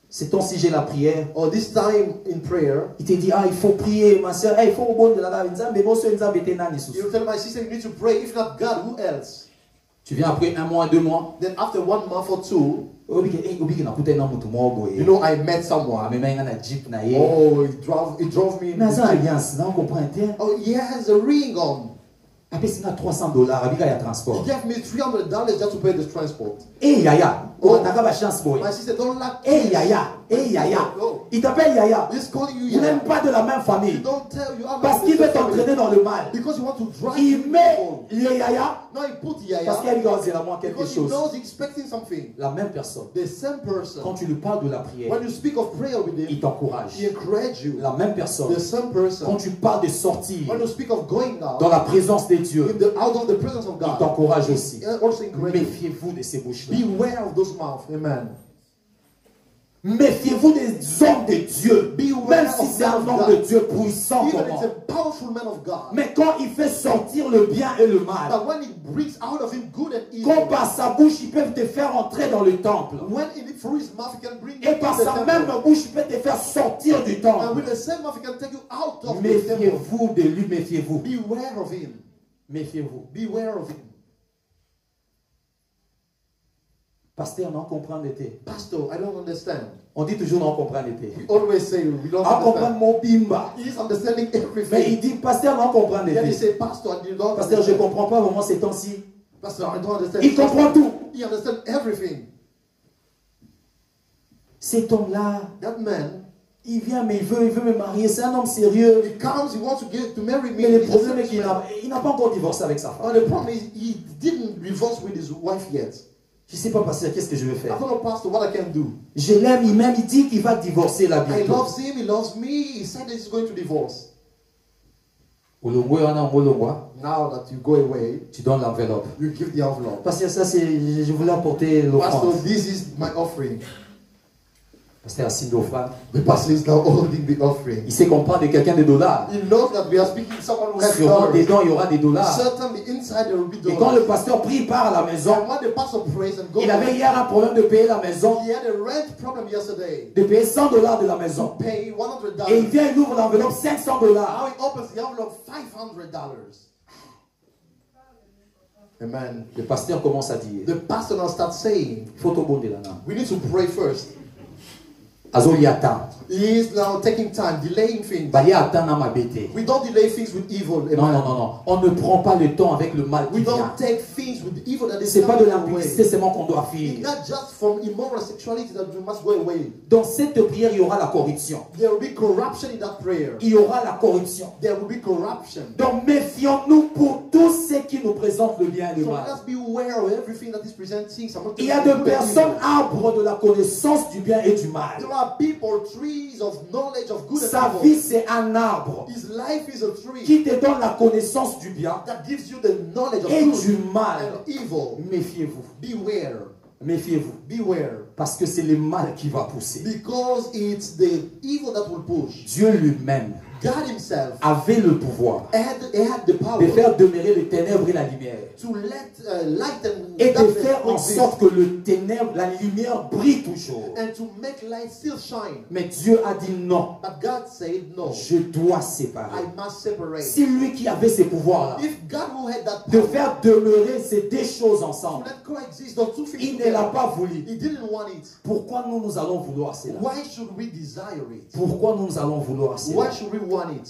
C'est ton sujet la prière. Or this time in prayer, Il te dit, il faut prier, ma soeur. Il faut au bon de la nzambe, bon soeur, nzambe te nani sous. you tell my sister you need to pray. If not God, who else? Tu viens après un mois, 2 mois. Then after 1 month or 2, You you know, I met someone. Oh, he drove me. In Mais the ça, jeep. alliance, non, comprends. Oh, he has a ring on. Après, c'est $300, avec le He transport. gave me $300 just to pay the transport. Eh, Yaya. Oh. T'as pas chance, boy. My sister don't like. Eh, Yaya. Eh, Yaya. No. Il t'appelle Yaya. He's calling you. Vous n'êtes Yaya. pas de la même He famille. don't tell you. I'm Parce not qu'il the veut same family. t'entraîner dans le mal. Because you want to drive Il people. met les Yaya No, he put Yaya. parce qu'il doit dire à moi quelque Because he chose. knows he's expecting something. La même personne. The same Quand person. tu lui parles de la prière, When you speak of prayer with il him, t'encourage. he encourages you. La même personne. The same Quand person. tu parles de sortir When you speak of going out, dans la présence de Dieu, out of the presence of il God, t'encourage aussi. he also encourages you. Méfiez-vous de ces bouches-là. Beware of those mouths. Amen. Méfiez-vous des hommes de Dieu. Beware Même si of c'est un men of homme God. de Dieu puissant Even comment. it's a powerful man of God. Mais quand il fait sortir le bien et le mal, But when he brings out of him good and quand evil, par sa bouche il peut te faire entrer dans le temple, when through his mouth he can bring you et into par the sa temple, même bouche il peut te faire sortir du and temple, with the same mouth he can take you out of the temple. méfiez-vous de lui, méfiez-vous. Beware of him. Méfiez-vous. Beware of him. Pasteur, non comprendre l'été. Pastor, I don't understand. On dit toujours non comprendre l'été. We always say we don't On comprend understand. mon bimba. He's understanding Mais il everything. dit, pasteur, non comprendre Then he l'été. say, Pastor, you don't Pasteur, je ne understand. comprends pas vraiment ces temps-ci. Pastor, I don't understand. Il comprend tout. He understands everything. Cet homme-là, That man, il vient, mais il veut me marier. C'est un homme sérieux. he comes, he wants to marry me. Mais le He's a problème est serious man. qu'il n'a pas encore divorcé avec sa femme. But the problem is he didn't divorce with his wife yet. Je ne sais pas, pasteur, qu'est-ce que je vais I faire? don't know, Pastor, what I can do. Je l'aime, il m'aime, il dit qu'il va divorcer là I bientôt. loves him, he loves me. He said that he's going to divorce. Olongwe, on a un olongwa. Now that you go away, Tu donnes l'enveloppe. you give the envelope. Pasteur, ça c'est, je voulais apporter Pastor, l'offrande. this is my offering. Pasteur, assigne l'offrande. The pastor is now holding the offering. Il sait qu'on parle de quelqu'un de dollars. He knows that we are speaking to someone who has Sûrement, dollars. dedans, il y aura des dollars. Certainly inside there will be Et quand le dollars. pasteur prie, il part à la maison. And when the pastor prays and goes, Il avait hier un problème de payer la maison, he had a rent problem yesterday. de payer $100 de la maison. Pay Et il $100. vient, il ouvre l'enveloppe, $500. Now he opens the envelope, $500. Amen. Le pasteur commence à dire, The pastor now starts saying, il faut au bon de la main. we need to pray first. Azoli attend. He is now taking time, delaying things. Bali attend na mabete. We don't delay things with evil. Non, non, non, non. On ne prend pas le temps avec le mal qui We vient. don't take things with evil that is C'est pas de coming our way. l'impudicité seulement qu'on doit It's fuir. not just from immoral sexuality that we must go away. Dans cette prière, il y aura la corruption. There will be corruption in that prayer. Il y aura la corruption. There will be corruption. Donc méfions-nous pour tous ceux qui nous présentent le bien et le So mal. let's be aware of everything that is presenting. Il y a de personnes arbres de la connaissance du bien et du mal. There are people, trees of knowledge of good Sa and vie, evil. c'est un arbre His life is a tree qui te donne la connaissance du bien that gives you the knowledge of et good du mal. and evil. Méfiez-vous. Beware. Méfiez-vous. Beware. Parce que c'est le mal qui va pousser. Because it's the evil that will push. Dieu lui-même God himself avait le pouvoir had the power de faire demeurer les ténèbres et la lumière. to let light and Et de darkness faire en coexist, sorte que le ténèbre, la lumière brille toujours. and to make light still shine. Mais Dieu a dit non. But God said no. Je dois séparer. I must separate. C'est lui qui avait ces pouvoirs-là. If God who had that De power faire demeurer ces deux choses to ensemble. let coexist those two things Il ne l'a together, pas voulu. he didn't want it. Pourquoi nous allons vouloir cela? Why should we desire it? Pourquoi nous allons vouloir cela? Why should we want it?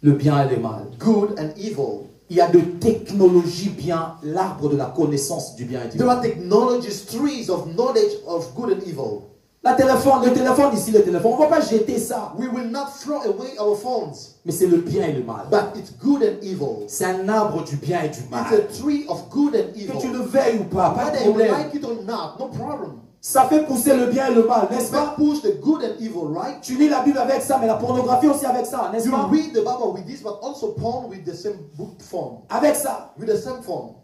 Le bien et le mal. Good and evil. Il y a de technologies bien, l'arbre de la connaissance du bien et du There mal. are technologies, trees of knowledge of good and evil. Le téléphone ici, le téléphone, on ne va pas jeter ça. We will not throw away our phones, Mais c'est le bien et le mal. but it's good and evil. C'est un arbre du bien et du It's mal. a tree of good and Que evil. tu le veuilles ou pas, pas de Whether you problème. like it or not, no problem. Ça fait pousser le bien et le mal, n'est-ce But pas? push the good and evil, right? Tu lis la Bible avec ça, mais la pornographie aussi avec ça, n'est-ce You pas? read the Bible with this, but also porn with the same book form. Avec ça. With the same form.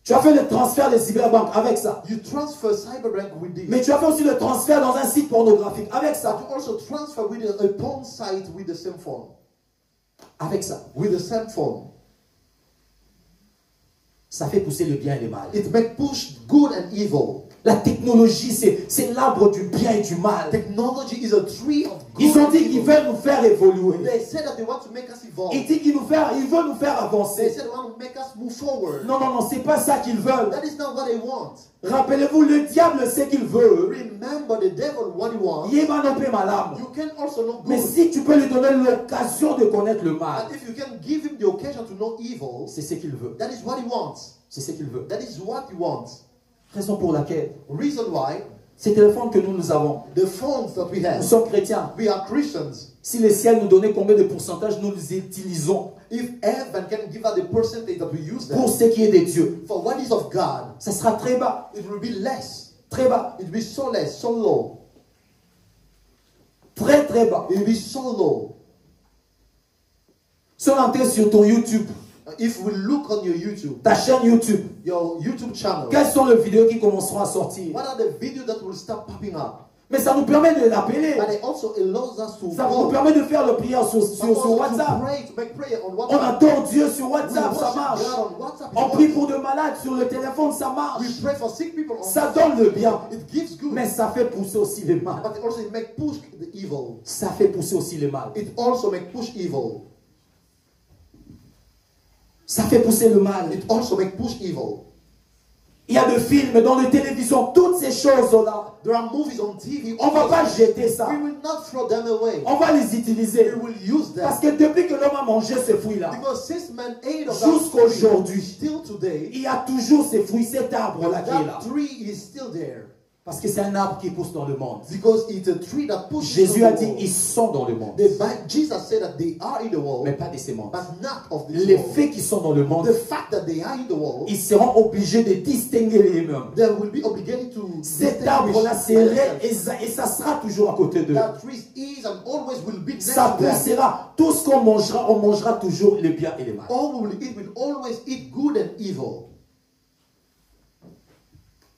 Tu as fait le transfert des cyberbanques avec ça. You transfer cyberbank with this. Mais tu as fait aussi le transfert dans un site pornographique avec But ça. you also transfer with a porn site with the same form. Avec ça. With the same form. Ça fait pousser le bien et le mal. It may push good and evil. La technologie, c'est l'arbre du bien et du mal. Technology is a tree of good Ils ont and dit qu'ils evil. veulent nous faire évoluer. They said that they want to make us evolve. Ils disent qu'ils veulent nous faire They avancer. said they want to make us move forward. Non, non, non, c'est pas ça qu'ils veulent. That is not what they want. Rappelez-vous, le diable sait qu'il veut. Remember the devil what he wants. Yéba non pe malam. You can also know Mais good. si tu peux lui donner l'occasion de connaître le mal, But if you can give him the occasion to know evil, c'est ce qu'il veut. that is what he wants. C'est ce qu'il veut. That is what he wants. Raison pour laquelle Reason why ces téléphones que nous avons, the phones that we nous have, sommes chrétiens. we are Christians. Si le ciel nous donnait combien de pourcentage nous les utilisons If heaven can give us the percentage that we use pour them, ce qui est de Dieu, for what is of God, ça sera très bas. it will be less. Très bas. It will be so less, so low. Très très bas. It will be so low. Si on entrait sur ton YouTube, If we look on your YouTube, ta chaîne YouTube, your YouTube channel, quelles sont les vidéos qui commenceront à sortir? what are the videos that will start popping up? Mais ça nous permet de l'appeler. But it also allows us to Ça nous call. permet de faire le prière sur But also WhatsApp. to pray, to make prayer on On WhatsApp. adore Dieu sur We WhatsApp, ça worship marche. God on WhatsApp. On prie pour de malades sur le téléphone, ça marche. We pray for sick people on Ça WhatsApp. donne le bien. It gives good. Mais ça fait pousser aussi le mal. But it also make push the evil. Ça fait pousser aussi le mal. It also make push evil. Ça fait pousser le mal. It also make push evil. Il y a des films dans les télévisions, toutes ces choses-là. There are movies on TV. On ne va pas jeter ça. We will not throw them away. On va les utiliser. We will use them. Parce que depuis que l'homme a mangé ces fruits-là, Because since man ate of jusqu'aujourd'hui, still today, il y a toujours ces fruits, cet arbre-là qui est là. that tree is still there. Parce que c'est un arbre qui pousse dans le monde. Because it's a tree that pushes Jésus through a the dit, world. ils sont dans le monde. Jesus said that they are in the world, Mais pas des semences. but not of this Les world. faits qui sont dans le monde, The fact that they are in the world, ils seront obligés de distinguer les mêmes. they will be obligated to Cet arbre-là, c'est vrai et ça sera toujours à côté d'eux. that tree is and always will be next Ça to them. poussera. Tout ce qu'on mangera, on mangera toujours le bien et le mal. All we will eat will always eat good and evil.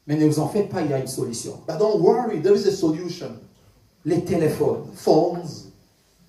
Mais ne vous en faites pas, il y a une solution. But don't worry, there is a solution. Les téléphones, Phones,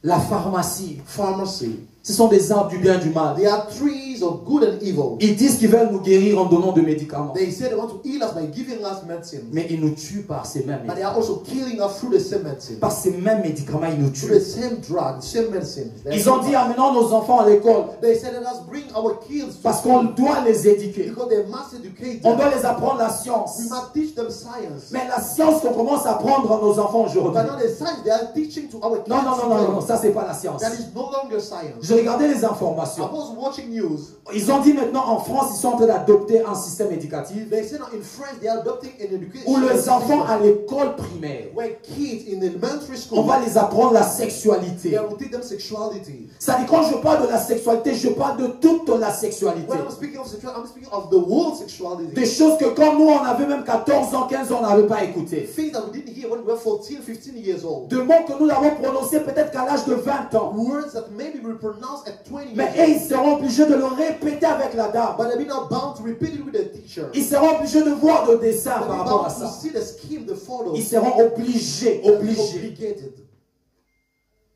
la pharmacie, pharmacy, Ce sont des arbres du bien et du mal. They are trees of good and evil. Ils disent qu'ils veulent nous guérir en donnant des médicaments. They say they want to heal us by giving us medicine. Mais ils nous tuent par ces mêmes But they médicaments. are also killing us through the same medicine. Par ces mêmes médicaments, ils nous Through the tuent. same drug, the same medicine. Ils ont dit, amenons nos enfants à l'école They said, let us bring our kids to parce qu'on school doit les éduquer. because they must educate On them. doit les apprendre la science. We must teach them science. Mais la science qu'on commence à apprendre à nos enfants aujourd'hui. But not the science they are teaching to our kids. Non, non, non, non, non, today. ça c'est pas la science. That is no longer science. Je regardais les I informations. was watching news. Ils ont dit maintenant en France, ils sont en train d'adopter un système éducatif They say now in France they are adopting an education où les enfants à system l'école primaire, where kids in elementary on school va les apprendre la they sexualité. will teach them sexuality. C'est-à-dire quand je parle de la sexualité, je parle de toute la sexualité. When I'm speaking of sexuality, I'm speaking of the whole sexuality. Des choses que quand nous on avait même 14 ans, 15 ans, on n'avait pas écouté. Things that we didn't hear when we were 14, 15 years old. De mots que nous avons prononcés peut-être qu'à l'âge de 20 ans. Words that maybe we pronounce at 20 Mais years eux, old. ils seront obligés de le répéter avec la dame. But they've been now bound to repeat it with the teacher. Ils seront obligés de voir le dessin They'll par be rapport à bound to ça. see the scheme, the photos. Ils seront obligés, They'll be obligés. obligated.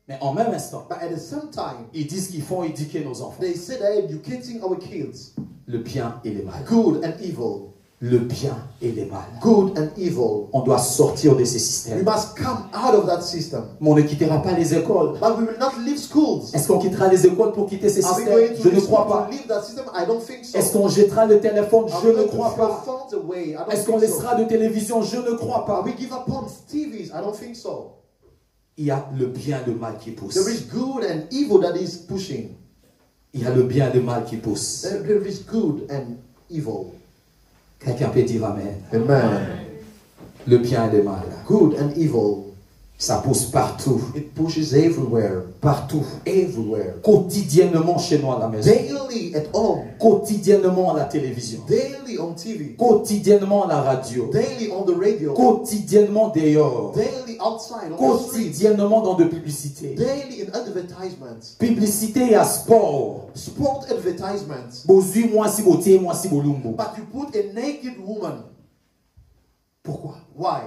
Mais en même instant, But at the same time, ils disent qu'ils font éduquer nos enfants. they say they're educating our kids. Le bien et le mal. Good and evil. Le bien et le mal. Good and evil. On doit sortir de ces We systèmes. must come out of that system. Mais on ne quittera pas les écoles. But we will not leave schools. Est-ce qu'on quittera les écoles pour quitter ces Are we systèmes? going to Je ne leave crois school pas. to leave that system? I don't think so. Est-ce qu'on jettera le téléphone? Are Je we ne going to crois throw pas. phones away? I don't Est-ce qu'on think so. laissera de télévision? Je ne crois Are pas. we give up on TVs? I don't think so. Il y a le bien et le mal qui pousse. There is good and evil that is pushing. Il y a le bien et le mal qui pousse. There is good and evil. Quelqu'un peut dire Amen. Amen. Le bien et le mal. Good and evil. Ça pousse partout. It pushes everywhere. Partout. Everywhere. Quotidiennement chez nous à la maison. Daily at home. Quotidiennement à la télévision. Daily on TV. Quotidiennement à la radio. Daily on the radio. Quotidiennement dehors. Daily outside on the street. Quotidiennement dans de publicités. Daily in advertisements. Publicité à sport. Sport advertisements. Bozui moi si boté, moi si bolumbo. But you put a naked woman. Pourquoi? Why?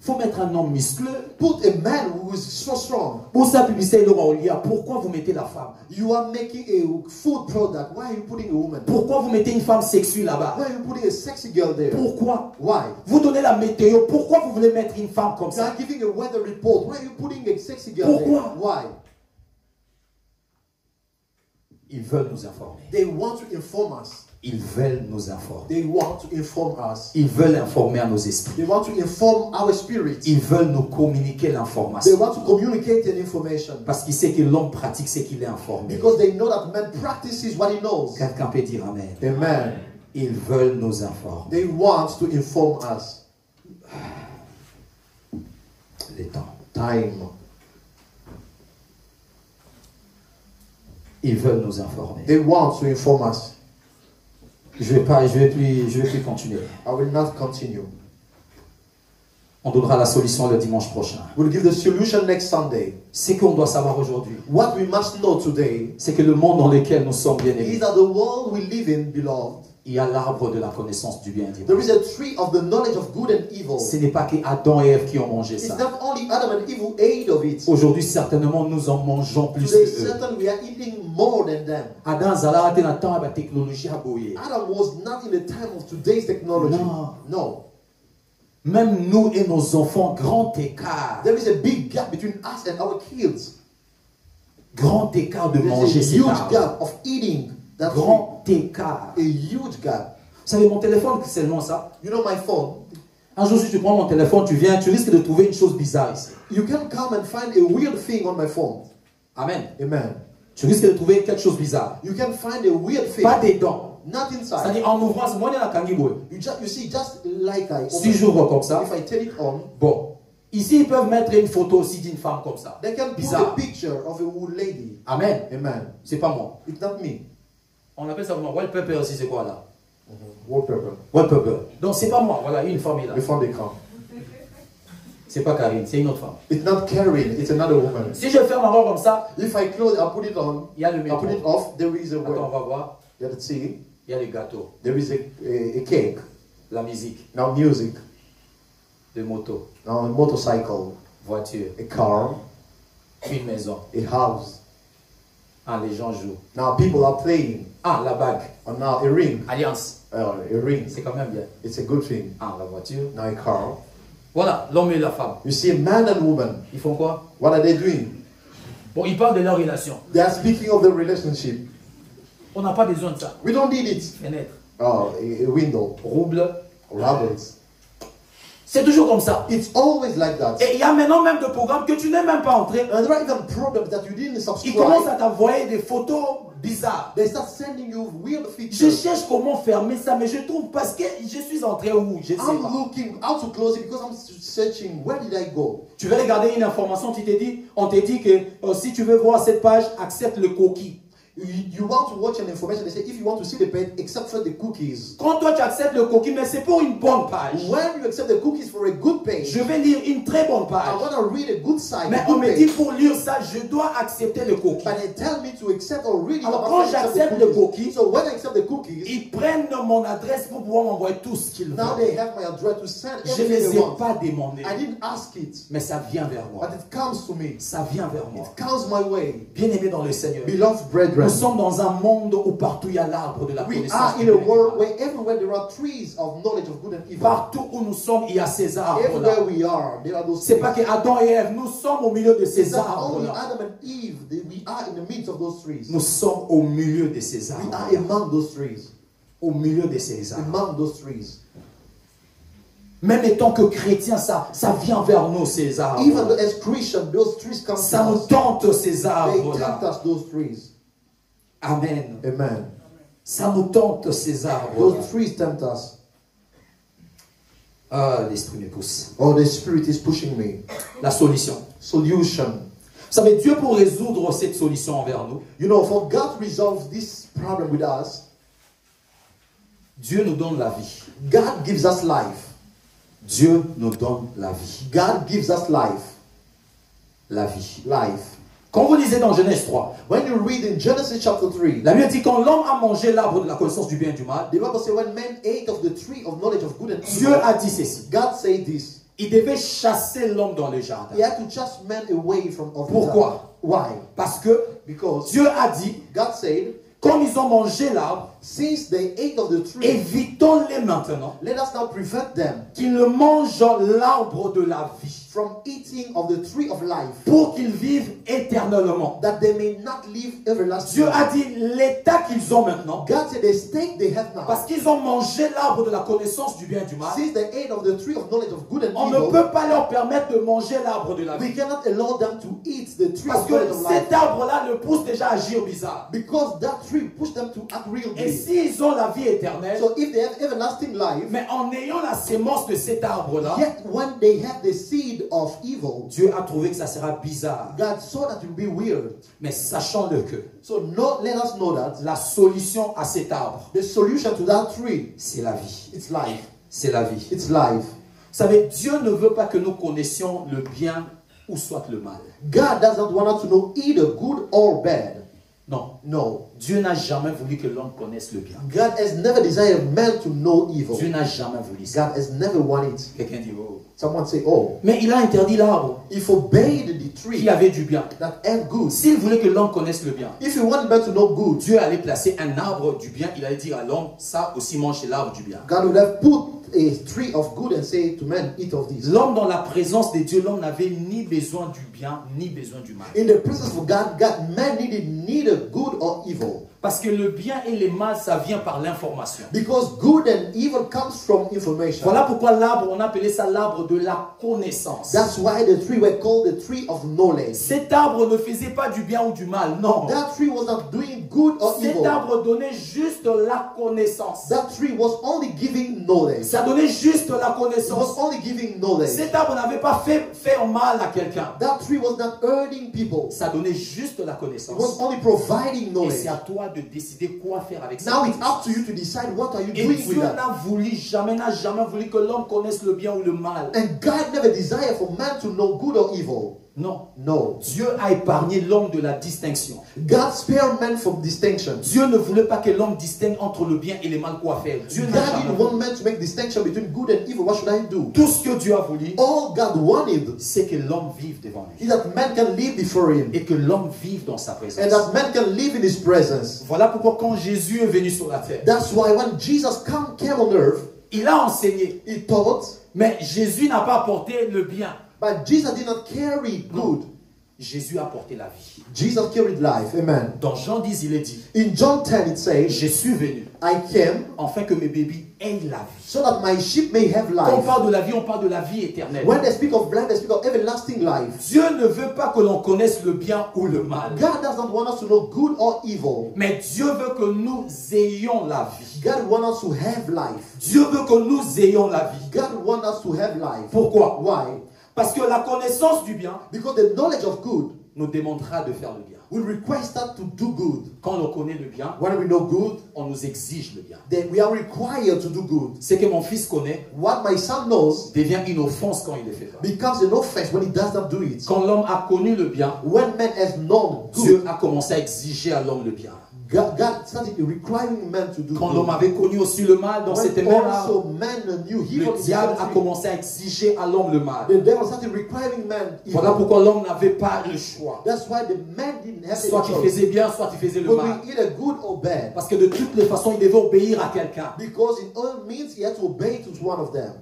Faut mettre un homme muscleux. Put a man who is so strong. Pour sa publicité, pourquoi vous mettez la femme? You are making a food product. Why are you putting a woman? Pourquoi vous mettez une femme sexue là-bas? Why are you putting a sexy girl there? Pourquoi? Why? Vous donnez la météo, pourquoi vous voulez mettre une femme comme You are ça? giving a weather report. Why are you putting a sexy girl Pourquoi? there? Why? Ils veulent nous informer. They want to inform us. Ils veulent nous informer. They want to inform us. Ils veulent informer à nos esprits. They want to inform our spirits. Ils veulent nous communiquer They l'information. want to communicate an information. Parce qu'ils savent que l'homme pratique ce qu'il est informé. Because they know that man practices what he knows. Quelqu'un peut dire Amen. Amen. Ils veulent nous informer. They want to inform us. Les temps. Time. Ils veulent nous informer. They want to inform us. Je vais plus continuer. I will not continue. On donnera la solution le dimanche prochain. We'll give the solution next Sunday. Ce qu'on doit savoir aujourd'hui, What we must know today c'est que le monde dans lequel nous sommes bien is aimés, that the world we live in, beloved, il y a l'arbre de la connaissance du bien et du there mal. is a tree of the knowledge of good and evil. Ce n'est pas que Adam et Ève qui ont mangé It's ça. not only Adam and Eve who ate of it. Aujourd'hui, certainement, nous en mangeons plus Today, que eux. certain we are eating more than them. Adam Zala a été dans le temps de la technologie à boyer. Adam was not in the time of today's technology. No. No. Même nous et nos enfants, grand écart. There is a big gap between us and our kids. Grand écart de There's manger a cet huge arbre. gap of eating that tree. Grand écart. A huge gap. Vous savez, mon téléphone, c'est seulement ça. You know my phone? Un jour, si tu prends mon téléphone, tu viens, tu risques de trouver une chose bizarre ici. You can come and find a weird thing on my phone. Amen. Amen. Tu risques de trouver quelque chose bizarre. You can find a weird thing. Pas des dents. Not inside. C'est-à-dire, en ouvrant, c'est moi, il y a la kangiboy. You see, just like I Si open, j'ouvre comme ça, if I turn it on, bon. Ici, ils peuvent mettre une photo aussi d'une femme comme ça. they can put Bizarre. a picture of a old lady. Amen. Amen. C'est pas moi. It's not me. On appelle ça comment? Wallpaper aussi, c'est quoi là? Wallpaper. Wallpaper. Donc, c'est pas moi. Voilà, une femme est là. Le fond d'écran. C'est pas Karine, c'est une autre femme. It's not Karen, it's another woman. Si je ferme ma main comme ça, If I close, I put it on, il y a le I put it métro. off, there is a Attends, on word. va voir. Let's see. Il y a les gâteaux, There is a cake. la musique, Now music. les motos, Now a motorcycle. voiture, A car. une maison. A house. Ah, les gens jouent. Now people are playing. Ah, la bague. And now a ring. Alliance. A ring. C'est quand même bien. It's a good thing. Ah, la voiture. Now a car. Voilà, l'homme et la femme. You see a man and woman. Ils font quoi? What are they doing? Bon, ils parlent de leur relation. They are speaking of the relationship. On n'a pas besoin de ça. We don't need it. Fenêtre. Oh, a window. Rouble. Roberts. C'est toujours comme ça. It's always like that. Et il y a maintenant même des programmes que tu n'es même pas entré. And there are even programs that you didn't Ils subscribe. commencent à t'envoyer des photos bizarres. They start sending you weird Je pictures. cherche comment fermer ça, mais je trouve parce que je suis entré où? Je sais I'm pas. looking how to close it because I'm searching. Where did I go? Tu veux regarder une information, on te dit que si tu veux voir cette page, accepte le cookie. You want to watch an information, they say if you want to see the page, accept for the cookies. Quand toi tu acceptes le cookie, mais c'est pour une bonne page. When you accept the cookies for a good page, Je vais lire une très bonne I page. want to read a good site, Mais a on good me dit page. pour lire ça, je dois accepter le cookie. But they tell me to accept or read it. Alors, but quand I accept j'accepte the le cookie, so when I accept the cookies, Ils prennent mon adresse pour pouvoir m'envoyer tout ce qu'ils now veulent. they have my address to send Je ne everything les they ai want. pas demandés, I didn't ask it, mais ça vient vers moi. but it comes to me. Ça vient vers moi. It comes my way. Bien-aimés dans le Seigneur, Beloved brethren, nous sommes dans un monde où partout il y a l'arbre de la we connaissance. are du in a bien et du world mal. where everywhere there are trees of knowledge of good and evil. Partout où nous sommes, il y a ces arbres-là. Everywhere we are, there are those C'est trees. pas que Adam et Ève, nous sommes au milieu de It's ces not only arbres-là. Adam and Eve, we are in the midst of those trees. Nous sommes au milieu de ces We are arbres. among those trees. Au milieu de ces arbres. Among those trees. Même étant que chrétiens, ça vient vers nous, ces arbres. Even as Christians, those trees come Ça to nous us. tente, ces They arbres-là. tempt us, those trees. Amen. Amen. Ça nous tente, ces arbres. Those trees tempt us. Ah, l'esprit me pousse. Oh, the Spirit is pushing me. La solution. Solution. Vous savez, Dieu pour résoudre cette solution envers nous, You know, for God to resolve this problem with us, Dieu nous donne la vie. God gives us life. Dieu nous donne la vie. God gives us life. La vie. Life. Quand vous lisez dans Genèse 3, When you read in Genesis chapter 3, la Bible dit quand l'homme a mangé l'arbre de la connaissance du bien et du mal, the Bible says when man ate of the tree of knowledge of good and Dieu evil, a dit ceci. God said this. Il devait chasser l'homme dans le jardin. He had to chase man away from of the Pourquoi? garden. Why? Parce que Because Dieu a dit, God said, comme ils ont mangé l'arbre, since they ate of the tree, évitons-les maintenant let us now prevent them qu'ils ne mangent l'arbre de la vie from eating of the tree of life, pour qu'ils vivent éternellement. that they may not live everlasting. Dieu a dit l'état qu'ils ont maintenant, God said the state they have now, parce qu'ils ont mangé l'arbre de la connaissance du bien et du mal, since they ate of the tree of knowledge of good and on ne evil, peut pas leur permettre de manger l'arbre de la we vie. cannot allow them to eat the tree Parce of que knowledge of life, cet arbre-là le pousse déjà à agir bizarre. because that tree pushed them to act real Et big. s'ils ont la vie éternelle, So if they have everlasting life, mais en ayant la sémence de cet arbre-là, yet when they have the seed of evil, Dieu a trouvé que ça sera bizarre. God saw that it would be weird. Mais sachons-le que So let us know that la solution à cet arbre, the solution to that tree, c'est la vie. it's life. C'est la vie. It's life. Vous savez, Dieu ne veut pas que nous connaissions le bien ou soit le mal. God doesn't want us to know either good or bad. Non. No. Dieu n'a jamais voulu que l'homme connaisse le bien. God has never desired man to know evil. Dieu n'a jamais voulu ça. God has never wanted. Quelqu'un dit, oh. Someone say, oh, Mais il a interdit l'arbre he forbade the qui tree avait du bien. that had good. S'il voulait que l'homme connaisse le bien, If you want man to know good, Dieu allait placer un arbre du bien. Il allait dire à l'homme, ça aussi mange l'arbre du bien. God would have put a tree of good and say to man, eat of this. L'homme dans la présence de Dieu, l'homme n'avait ni besoin du bien, ni besoin du mal. In the presence of God, man needed neither good or evil. Parce que le bien et le mal, ça vient par l'information. Because good and evil comes from information. Voilà pourquoi l'arbre, on appelait ça l'arbre de la connaissance. That's why the tree were called the tree of knowledge. Cet arbre ne faisait pas du bien ou du mal, non. That tree was not doing good or Cet evil. arbre donnait juste la connaissance. That tree was only giving knowledge. Ça donnait juste la It was connaissance. only giving knowledge. Cet arbre n'avait pas fait mal à quelqu'un. That tree was not hurting people. Ça donnait juste la It connaissance. was only providing Et knowledge. c'est à toi de décider quoi faire avec ça. Now it's up to you to decide what are you Et doing with Dieu that. n'a jamais voulu que l'homme connaisse le bien ou le mal. And God never desired for man to know good or evil. Non. No. Dieu a épargné l'homme de la distinction. God spared man from distinction. Dieu ne voulait pas que l'homme distingue entre le bien et le mal, quoi faire. Dieu God n'a jamais didn't want man to make distinction between good and evil. What should I do? Tout ce que Dieu a voulu, All God wanted c'est que l'homme vive devant lui. is that man can live before him. Et que l'homme vive dans sa présence. And that man can live in his presence. Voilà pourquoi quand Jésus est venu sur la terre, That's why when Jesus came on earth, il a enseigné. he taught, Mais Jésus n'a pas apporté le bien. but Jesus did not carry good. Jésus a apporté la vie. Jesus carried life. Amen. Dans Jean 10, il est dit, In John 10 it says, je suis venu I came afin que mes bébés aient la vie. so that my sheep may have Quand on life. parle de la vie, on parle de la vie éternelle. When they speak of life, they speak of everlasting life. Dieu ne veut pas que l'on connaisse le bien ou le mal. God doesn't want us to know good or evil. Mais Dieu veut que nous ayons la vie. God wants us to have life. Dieu veut que nous ayons la vie. God wants us to have life. Pourquoi? Why? Parce que la connaissance du bien Because the knowledge of good nous demandera de faire le bien. will request us to do good. Quand on connaît le bien, When we know good, on nous exige le bien. then we are required to do good. Ce que mon fils connaît What my son knows devient une offense quand il le fait pas. becomes an offense when he does not do it. Quand l'homme a connu le bien, When man has known good, Dieu a commencé à exiger à l'homme le bien. God started requiring man to do Quand l'homme good. avait connu aussi le mal dans cette When main-là, also man knew evil, le diable a commencé à exiger à l'homme le mal. the devil started requiring man evil. Voilà pourquoi l'homme n'avait pas le choix. That's why the man didn't have Soit any il choice. faisait bien, soit il faisait le But mal. we either good or bad. Parce que de toutes les façons, il devait obéir à quelqu'un. Because in all means he had to obey to one of them.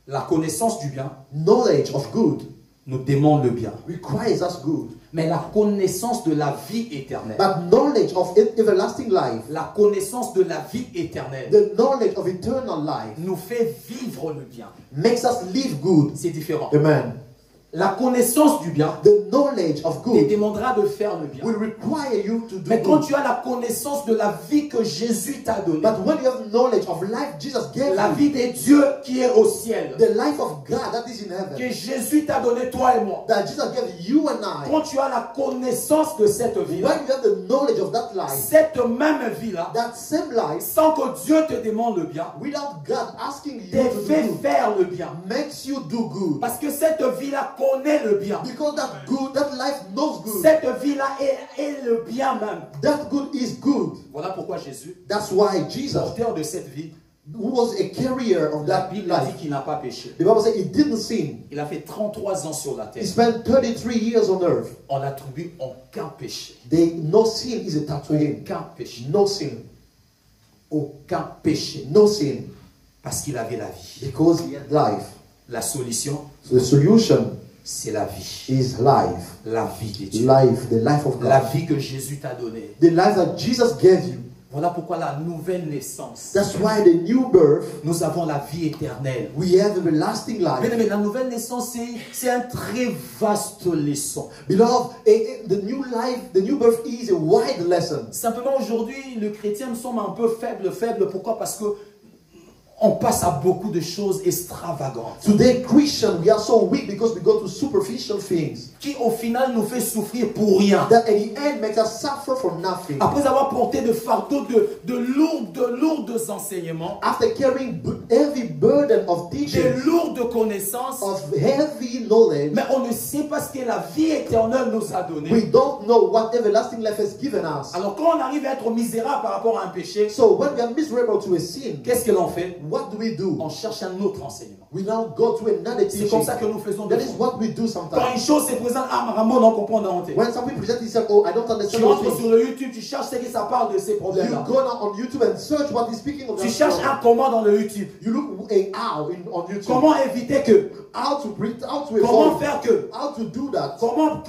La connaissance du bien Knowledge of good nous demande le bien. requires us good. Mais la connaissance de la vie éternelle, But knowledge of everlasting life, la connaissance de la vie éternelle the knowledge of eternal life, nous fait vivre le bien. makes us live good. C'est différent. Amen. La connaissance du bien The knowledge of te good demandera de faire le bien. will require you to do Mais quand good. tu as la connaissance de la vie que Jésus t'a donnée, But when you have knowledge of life Jesus gave la you, vie de Dieu qui est au ciel, the life of God that is in que heaven, Jésus t'a donné toi et moi, that Jesus gave you and I, quand tu as la connaissance de cette vie-là, when you have the knowledge of that life, cette même vie-là, that same life, sans que Dieu te demande le bien, without God asking you te to fait do good, faire le bien. makes you do good. Parce que cette vie-là connaît le bien. Because that good, that life knows good. Cette vie-là est le bien même. That good is good. Voilà pourquoi Jésus, That's why Jesus, porteur de cette vie, who was a carrier of la that Bible a dit life, qu'il n'a pas péché. the Bible says he didn't sin. Il a fait 33 ans sur la terre. He spent 33 years on earth. On n'attribue aucun péché. No sin is attached to him. Aucun péché. No sin. Aucun péché. No sin. Parce qu'il avait la vie. Because he had life. La solution, So the solution c'est la vie. is life. La vie de Dieu. Life, the life of La God. vie que Jésus t'a donnée. The life that Jesus gave you. Voilà pourquoi la nouvelle naissance, That's why the new birth, nous avons la vie éternelle. we have everlasting life. Mais la nouvelle naissance, c'est un très vaste leçon. Beloved, the new life, the new birth is a wide lesson. Simplement aujourd'hui, le chrétien me semble un peu faible. Pourquoi? Parce que on passe à beaucoup de choses extravagantes Today, Christian, we are so weak because we go to superficial things qui au final nous fait souffrir pour rien. that at the end makes us suffer for nothing. Après avoir porté de fardeaux de lourds enseignements, After carrying heavy burden of de teaching, lourdes connaissances, of heavy knowledge, mais on ne sait pas ce que la vie éternelle nous a donné. we don't know what everlasting life has given us. Alors quand on arrive à être misérable par rapport à un péché, So when we are miserable to a sin, qu'est-ce que l'on fait? what do we do? On cherche un autre enseignement. We now go to another C'est comme teaching. ça que nous faisons des That is what we do Quand sometimes. une chose se présente, Ramon, on comprend dans honte. When some people present themselves, oh, I don't Tu understand rentres those things. sur le YouTube, tu cherches ce que ça parle de ces You problèmes-là. go now on YouTube and search what is speaking of Tu that cherches problem. un comment dans le YouTube. You look how on YouTube. Comment éviter que? How to Comment evolve. faire que? How to do that. Comment?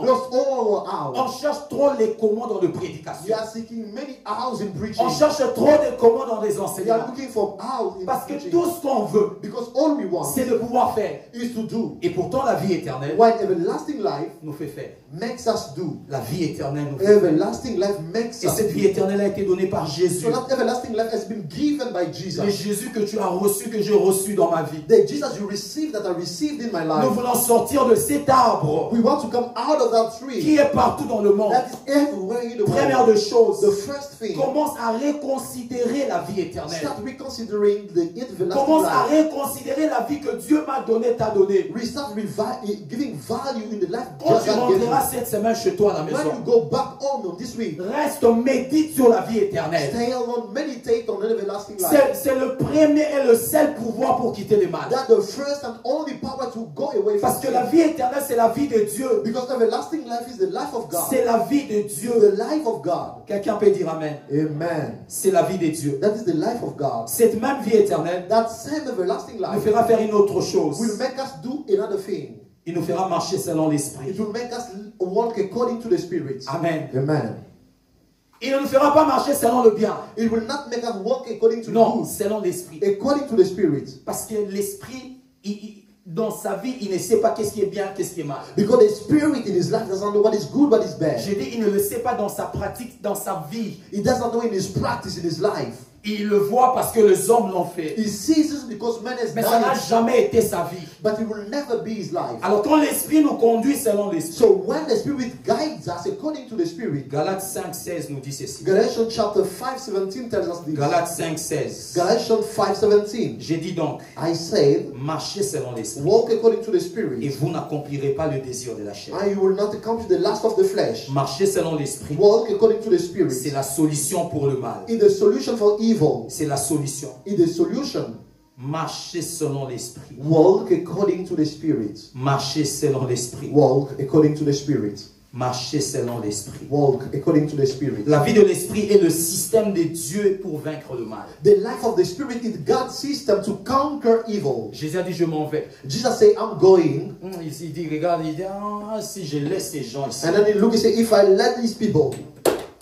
Because all how. On cherche trop les comment dans le We prédication. are seeking many hours in preaching. On cherche trop de comment dans les We are enseignements. looking for hours in Parce que preaching. tout ce qu'on veut, Because all we want c'est de pouvoir faire. is to do. Et pourtant, la vie éternelle What everlasting life nous fait faire. makes us do. La vie éternelle nous fait faire. Everlasting life makes Et us cette vie do. éternelle a été donnée par Jésus. So that everlasting life has been given by Le Jesus. Jésus que tu as reçu, que j'ai reçu dans ma vie. The Jesus you received that I received in my Nous life. voulons sortir de cet arbre We want to come out of that qui tree est partout dans le monde. that is everywhere in the Première world. de choses, The first thing, commence à reconsidérer la vie éternelle. start reconsidering the everlasting Commence à life. reconsidérer la vie que Dieu m'a donnée, t'a donnée. We start giving value in the life Quand God tu has rentreras given. cette semaine chez toi à la When maison, you go back home this week, reste, médite sur la vie éternelle. stay alone, meditate on an everlasting life. C'est le premier et le seul pouvoir pour quitter le mal. That's the first and only power to go away from Parce que sin. la vie éternelle, c'est la vie de Dieu. Because everlasting life is the life of God. C'est la vie de Dieu. The life of God. Quelqu'un peut dire Amen. Amen. C'est la vie de Dieu. That is the life of God. Cette même vie éternelle That same everlasting nous life fera faire une autre chose. will make us do another thing. Il nous fera marcher selon l'Esprit. It will make us walk according to the Spirit. Amen. Amen. Il ne nous fera pas marcher selon le bien. It will not make us walk according to Non, good, selon l'Esprit. according to the Spirit. Parce que l'Esprit, dans sa vie, il ne sait pas qu'est-ce qui est bien, qu'est-ce qui est mal. Because the Spirit in his life doesn't know what is good, what is bad. Je dis, il ne le sait pas dans sa pratique, dans sa vie. He doesn't know in his practice, in his life. Il le voit parce que les hommes l'ont fait. He sees this because man has Mais ça done n'a it, jamais été sa vie. but it will never be his life. Alors quand l'Esprit nous conduit selon l'Esprit, So when the Spirit guides us according to the Spirit, Galates 5,16 nous dit ceci. Galatians chapter 5:17 tells us this. Galates 5,16. Galatians 5:17. J'ai dit donc, I said, marchez selon l'Esprit walk according to the et Spirit, vous n'accomplirez pas le désir de la chair. and you will not accomplish the lust of the flesh. Marcher selon l'Esprit, Walk according to the c'est Spirit. la solution pour le mal. Is the solution for evil. C'est la solution. Is the solution. Marcher selon l'Esprit. Walk according to the Spirit. Marcher selon l'Esprit. Walk according to the Spirit. Marcher selon l'Esprit. Walk according to the Spirit. La vie de l'Esprit est le système de Dieu pour vaincre le mal. The life of the Spirit is God's system to conquer evil. Jésus a dit, je m'en vais. Jesus said, I'm going. Il dit, regarde, il dit, ah, si je laisse ces gens ici, And then he looked and said, if I let these people,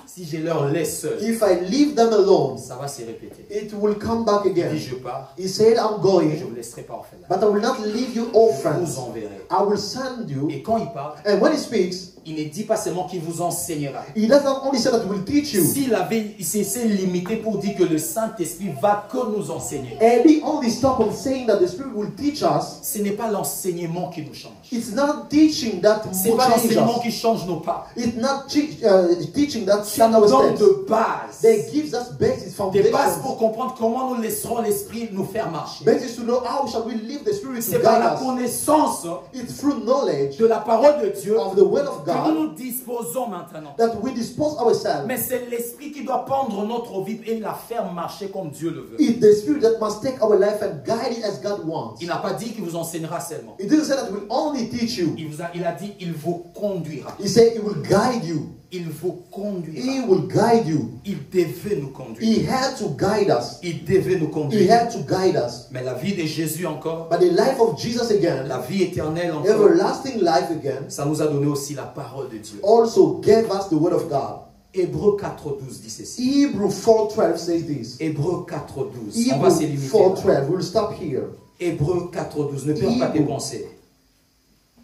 si je leur laisse seuls, if I leave them alone, ça va se répéter. it will come back Il dit, again. je pars, He said, I'm je ne going, vous laisserai pas orphelin. but I will not leave you Je orphans. vous enverrai. I will send you. Et quand il parle, And when he speaks, il ne dit pas seulement qu'il vous enseignera. he doesn't only say that he will teach you. S'il avait s'est limité pour dire que le Saint-Esprit va que nous enseigner, And he only stopped on saying that the Spirit will teach us. ce n'est pas l'enseignement qui nous change. It's not teaching that C'est will pas change l'enseignement us. qui change nos pas. It's not teaching that Ça change nous our donne steps. de bases. They gives us basis, Des bases foundations. pour comprendre comment nous laisserons l'Esprit nous faire marcher. Basis to know how shall we live the Spirit to C'est par la guide us. connaissance It's through knowledge de la parole de Dieu of the Word of que nous God nous disposons maintenant. that we dispose ourselves. Mais c'est l'Esprit qui doit prendre notre vie et la faire marcher comme Dieu le veut. It's the Spirit that must take our life and guide it as God wants. Il n'a pas dit qu'il vous enseignera seulement. He didn't say that will only teach you. Il a dit il vous conduira. He said He will guide you. Il vous conduira. He will guide you. Il devait nous conduire. He had to guide us. Il devait nous He conduire. had to guide us. Mais la vie de Jésus encore, But the life of Jesus again, la vie éternelle encore, everlasting life again, ça nous a donné aussi la parole de Dieu. also gave us the Word of God. Hébreux 4.12 dit ceci. Hebrew 4:12 says this. Hébreux 4.12. On va Hebrew se limiter. 4:12. We'll stop here. Hébreux 4.12. Ne perds pas tes pensées.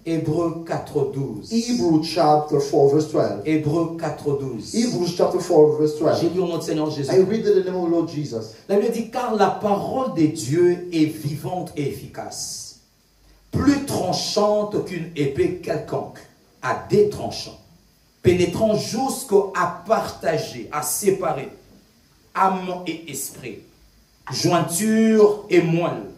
Hébreux 4.12. Hebrew chapter 4 verse 12. Hébreux 4.12. Hebrews chapter 4 verse J'ai 12. lu au nom de Seigneur Jésus. I read in the name of the Lord Jesus. La Bible dit, car la parole de Dieu est vivante et efficace, plus tranchante qu'une épée quelconque, à des tranchants, pénétrant jusqu'à partager, à séparer âme et esprit, jointure et moelle.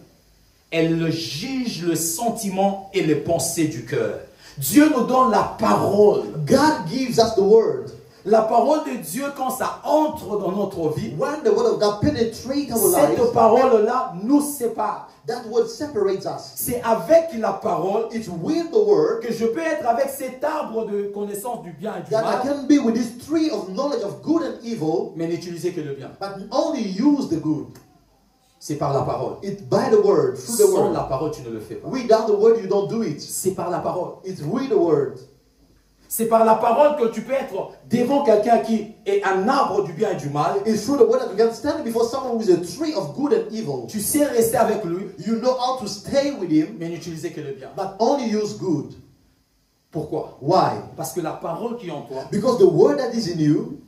Elle juge le sentiment et les pensées du cœur. Dieu nous donne la parole. God gives us the Word. La parole de Dieu, quand ça entre dans notre vie, When the Word of God penetrates our lives, cette parole-là nous sépare. that Word separates us. C'est avec la parole It's with the Word que je peux être avec cet arbre de connaissance du bien et du that I mal, can be with this tree of knowledge of good and evil, mais n'utiliser que le bien. but only use the good. C'est par la parole. It's by the Word, through the Sans Word. la parole, tu ne le fais pas. Without the Word, you don't do it. C'est par la parole. It's with the Word. C'est par la parole que tu peux être devant quelqu'un qui est un arbre du bien et du mal. It's through the Word that you can stand before someone who is a tree of good and evil. Tu sais rester avec lui, You know how to stay with him, mais n'utiliser que le bien. but only use good. Pourquoi? Why? Parce que la parole qui est en toi, Because the Word that is in you,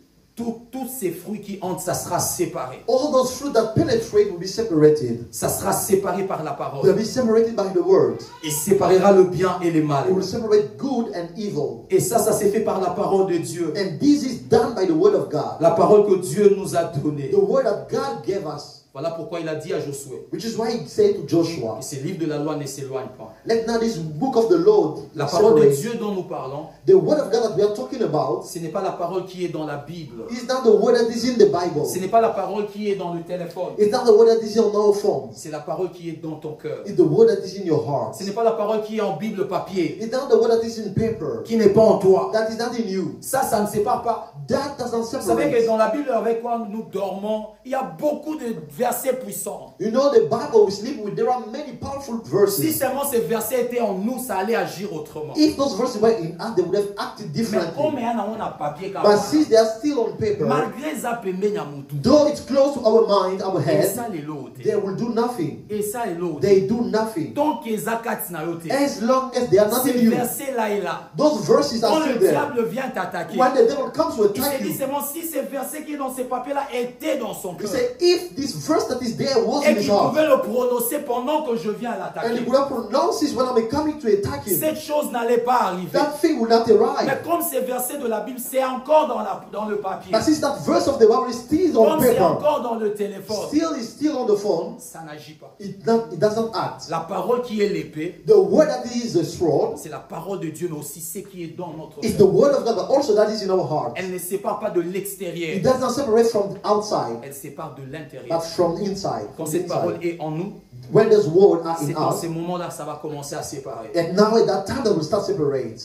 tous ces fruits qui entrent, ça sera séparé. all those fruit that penetrate will be separated. Ça sera séparé par la They'll parole. be separated by the Word. Il séparera le bien et le mal. It will separate good and evil. Et ça s'est fait par la parole de Dieu. And this is done by the Word of God. La parole que Dieu nous a donnée. The Word that God gave us. Voilà pourquoi il a dit à Josué, Which is why he said to Joshua, que ce livre de la loi ne s'éloigne pas. let not this book of the Lord La parole de separate. Dieu dont nous parlons, The word of God that we are talking about ce n'est pas la parole qui est dans la Bible. is not the word that is in the Bible. Ce n'est pas la parole qui est dans le téléphone. It's not the word that is on our phones. C'est la parole qui est dans ton cœur. It's the word that is in your heart. Ce n'est pas la parole qui est en Bible papier, It's not the word that is in paper. qui n'est pas en toi. That is not in you. Ça ne sépare pas. That doesn't Vous savez que separate. dans la Bible avec quoi nous dormons, il y a beaucoup de versets puissants. You know the Bible we sleep with, there are many powerful Si verses. seulement ces versets étaient en nous, ça allait agir autrement. If those verses were in us, they would have acted Mais comme differently. on a papier, But since they are still on paper, malgré ça, pembe nyamutu. though it's close to our mind, our Et head, ça les l'autre. they will do nothing. Et ça est l'autre. They do nothing. Donc les akats na yote. As long as they are not Ces in you. versets là et là. Those verses Quand are le still there. diable vient t'attaquer, When the devil comes to il se attack dit you, seulement si ces versets qui est dans ces papiers-là étaient dans son he cœur. said, if this verse that is there was Et in his qu'il heart, pouvait le prononcer pendant que je viens à and he l'attaquer. would have pronounced this when I'm coming to attack him, Cette chose n'allait pas arriver. that thing will not Mais arrive. comme ces versets de la Bible, c'est encore dans le papier. But since that verse of the Bible is still on Comme c'est paper, encore dans le téléphone, is still on the phone, ça n'agit pas. it doesn't act. La parole qui est l'épée, The word that is the sword c'est la parole de Dieu, mais aussi ce qui est dans notre is the cœur. word of God, but also that is in our heart. Elle ne sépare pas de It l'extérieur, does not separate from the outside, elle sépare de but l'intérieur. from inside. Quand From cette parole inside. est en nous, When those words are c'est in dans us, ces moments-là que ça va commencer à séparer. and now at that time that will start separate.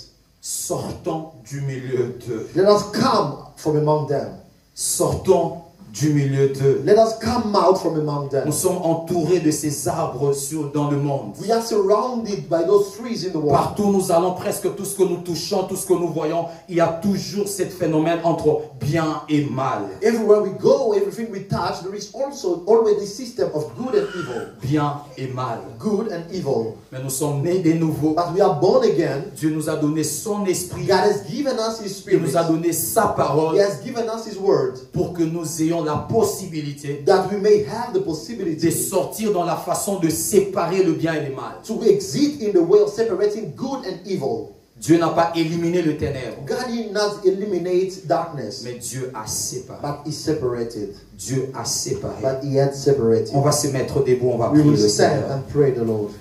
Sortons du milieu d'eux. Let us come from among them. Sortons du milieu d'eux. Let us come out from among them. Nous sommes entourés de ces arbres dans le monde. We are surrounded by those trees in the world. Partout où nous allons, presque tout ce que nous touchons, tout ce que nous voyons, il y a toujours ce phénomène entre bien et mal. Everywhere we go, everything we touch, there is also always this system of good and evil. Bien et mal. Good and evil. Mais nous sommes nés de nouveau. But we are born again. Dieu nous a donné son esprit. God has given us His Il Spirit. nous a donné sa He parole has given us His Word. pour que nous ayons la possibilité That we may have the de possibility sortir dans la façon de séparer le bien et le mal. to exist in the way of separating good and evil. Dieu n'a pas éliminé le ténèbre, God did not eliminate darkness, mais Dieu a séparé. but He separated. Dieu a séparé. But He had separated. On va se mettre debout, on va We prier will le stand Seigneur. and pray the Lord.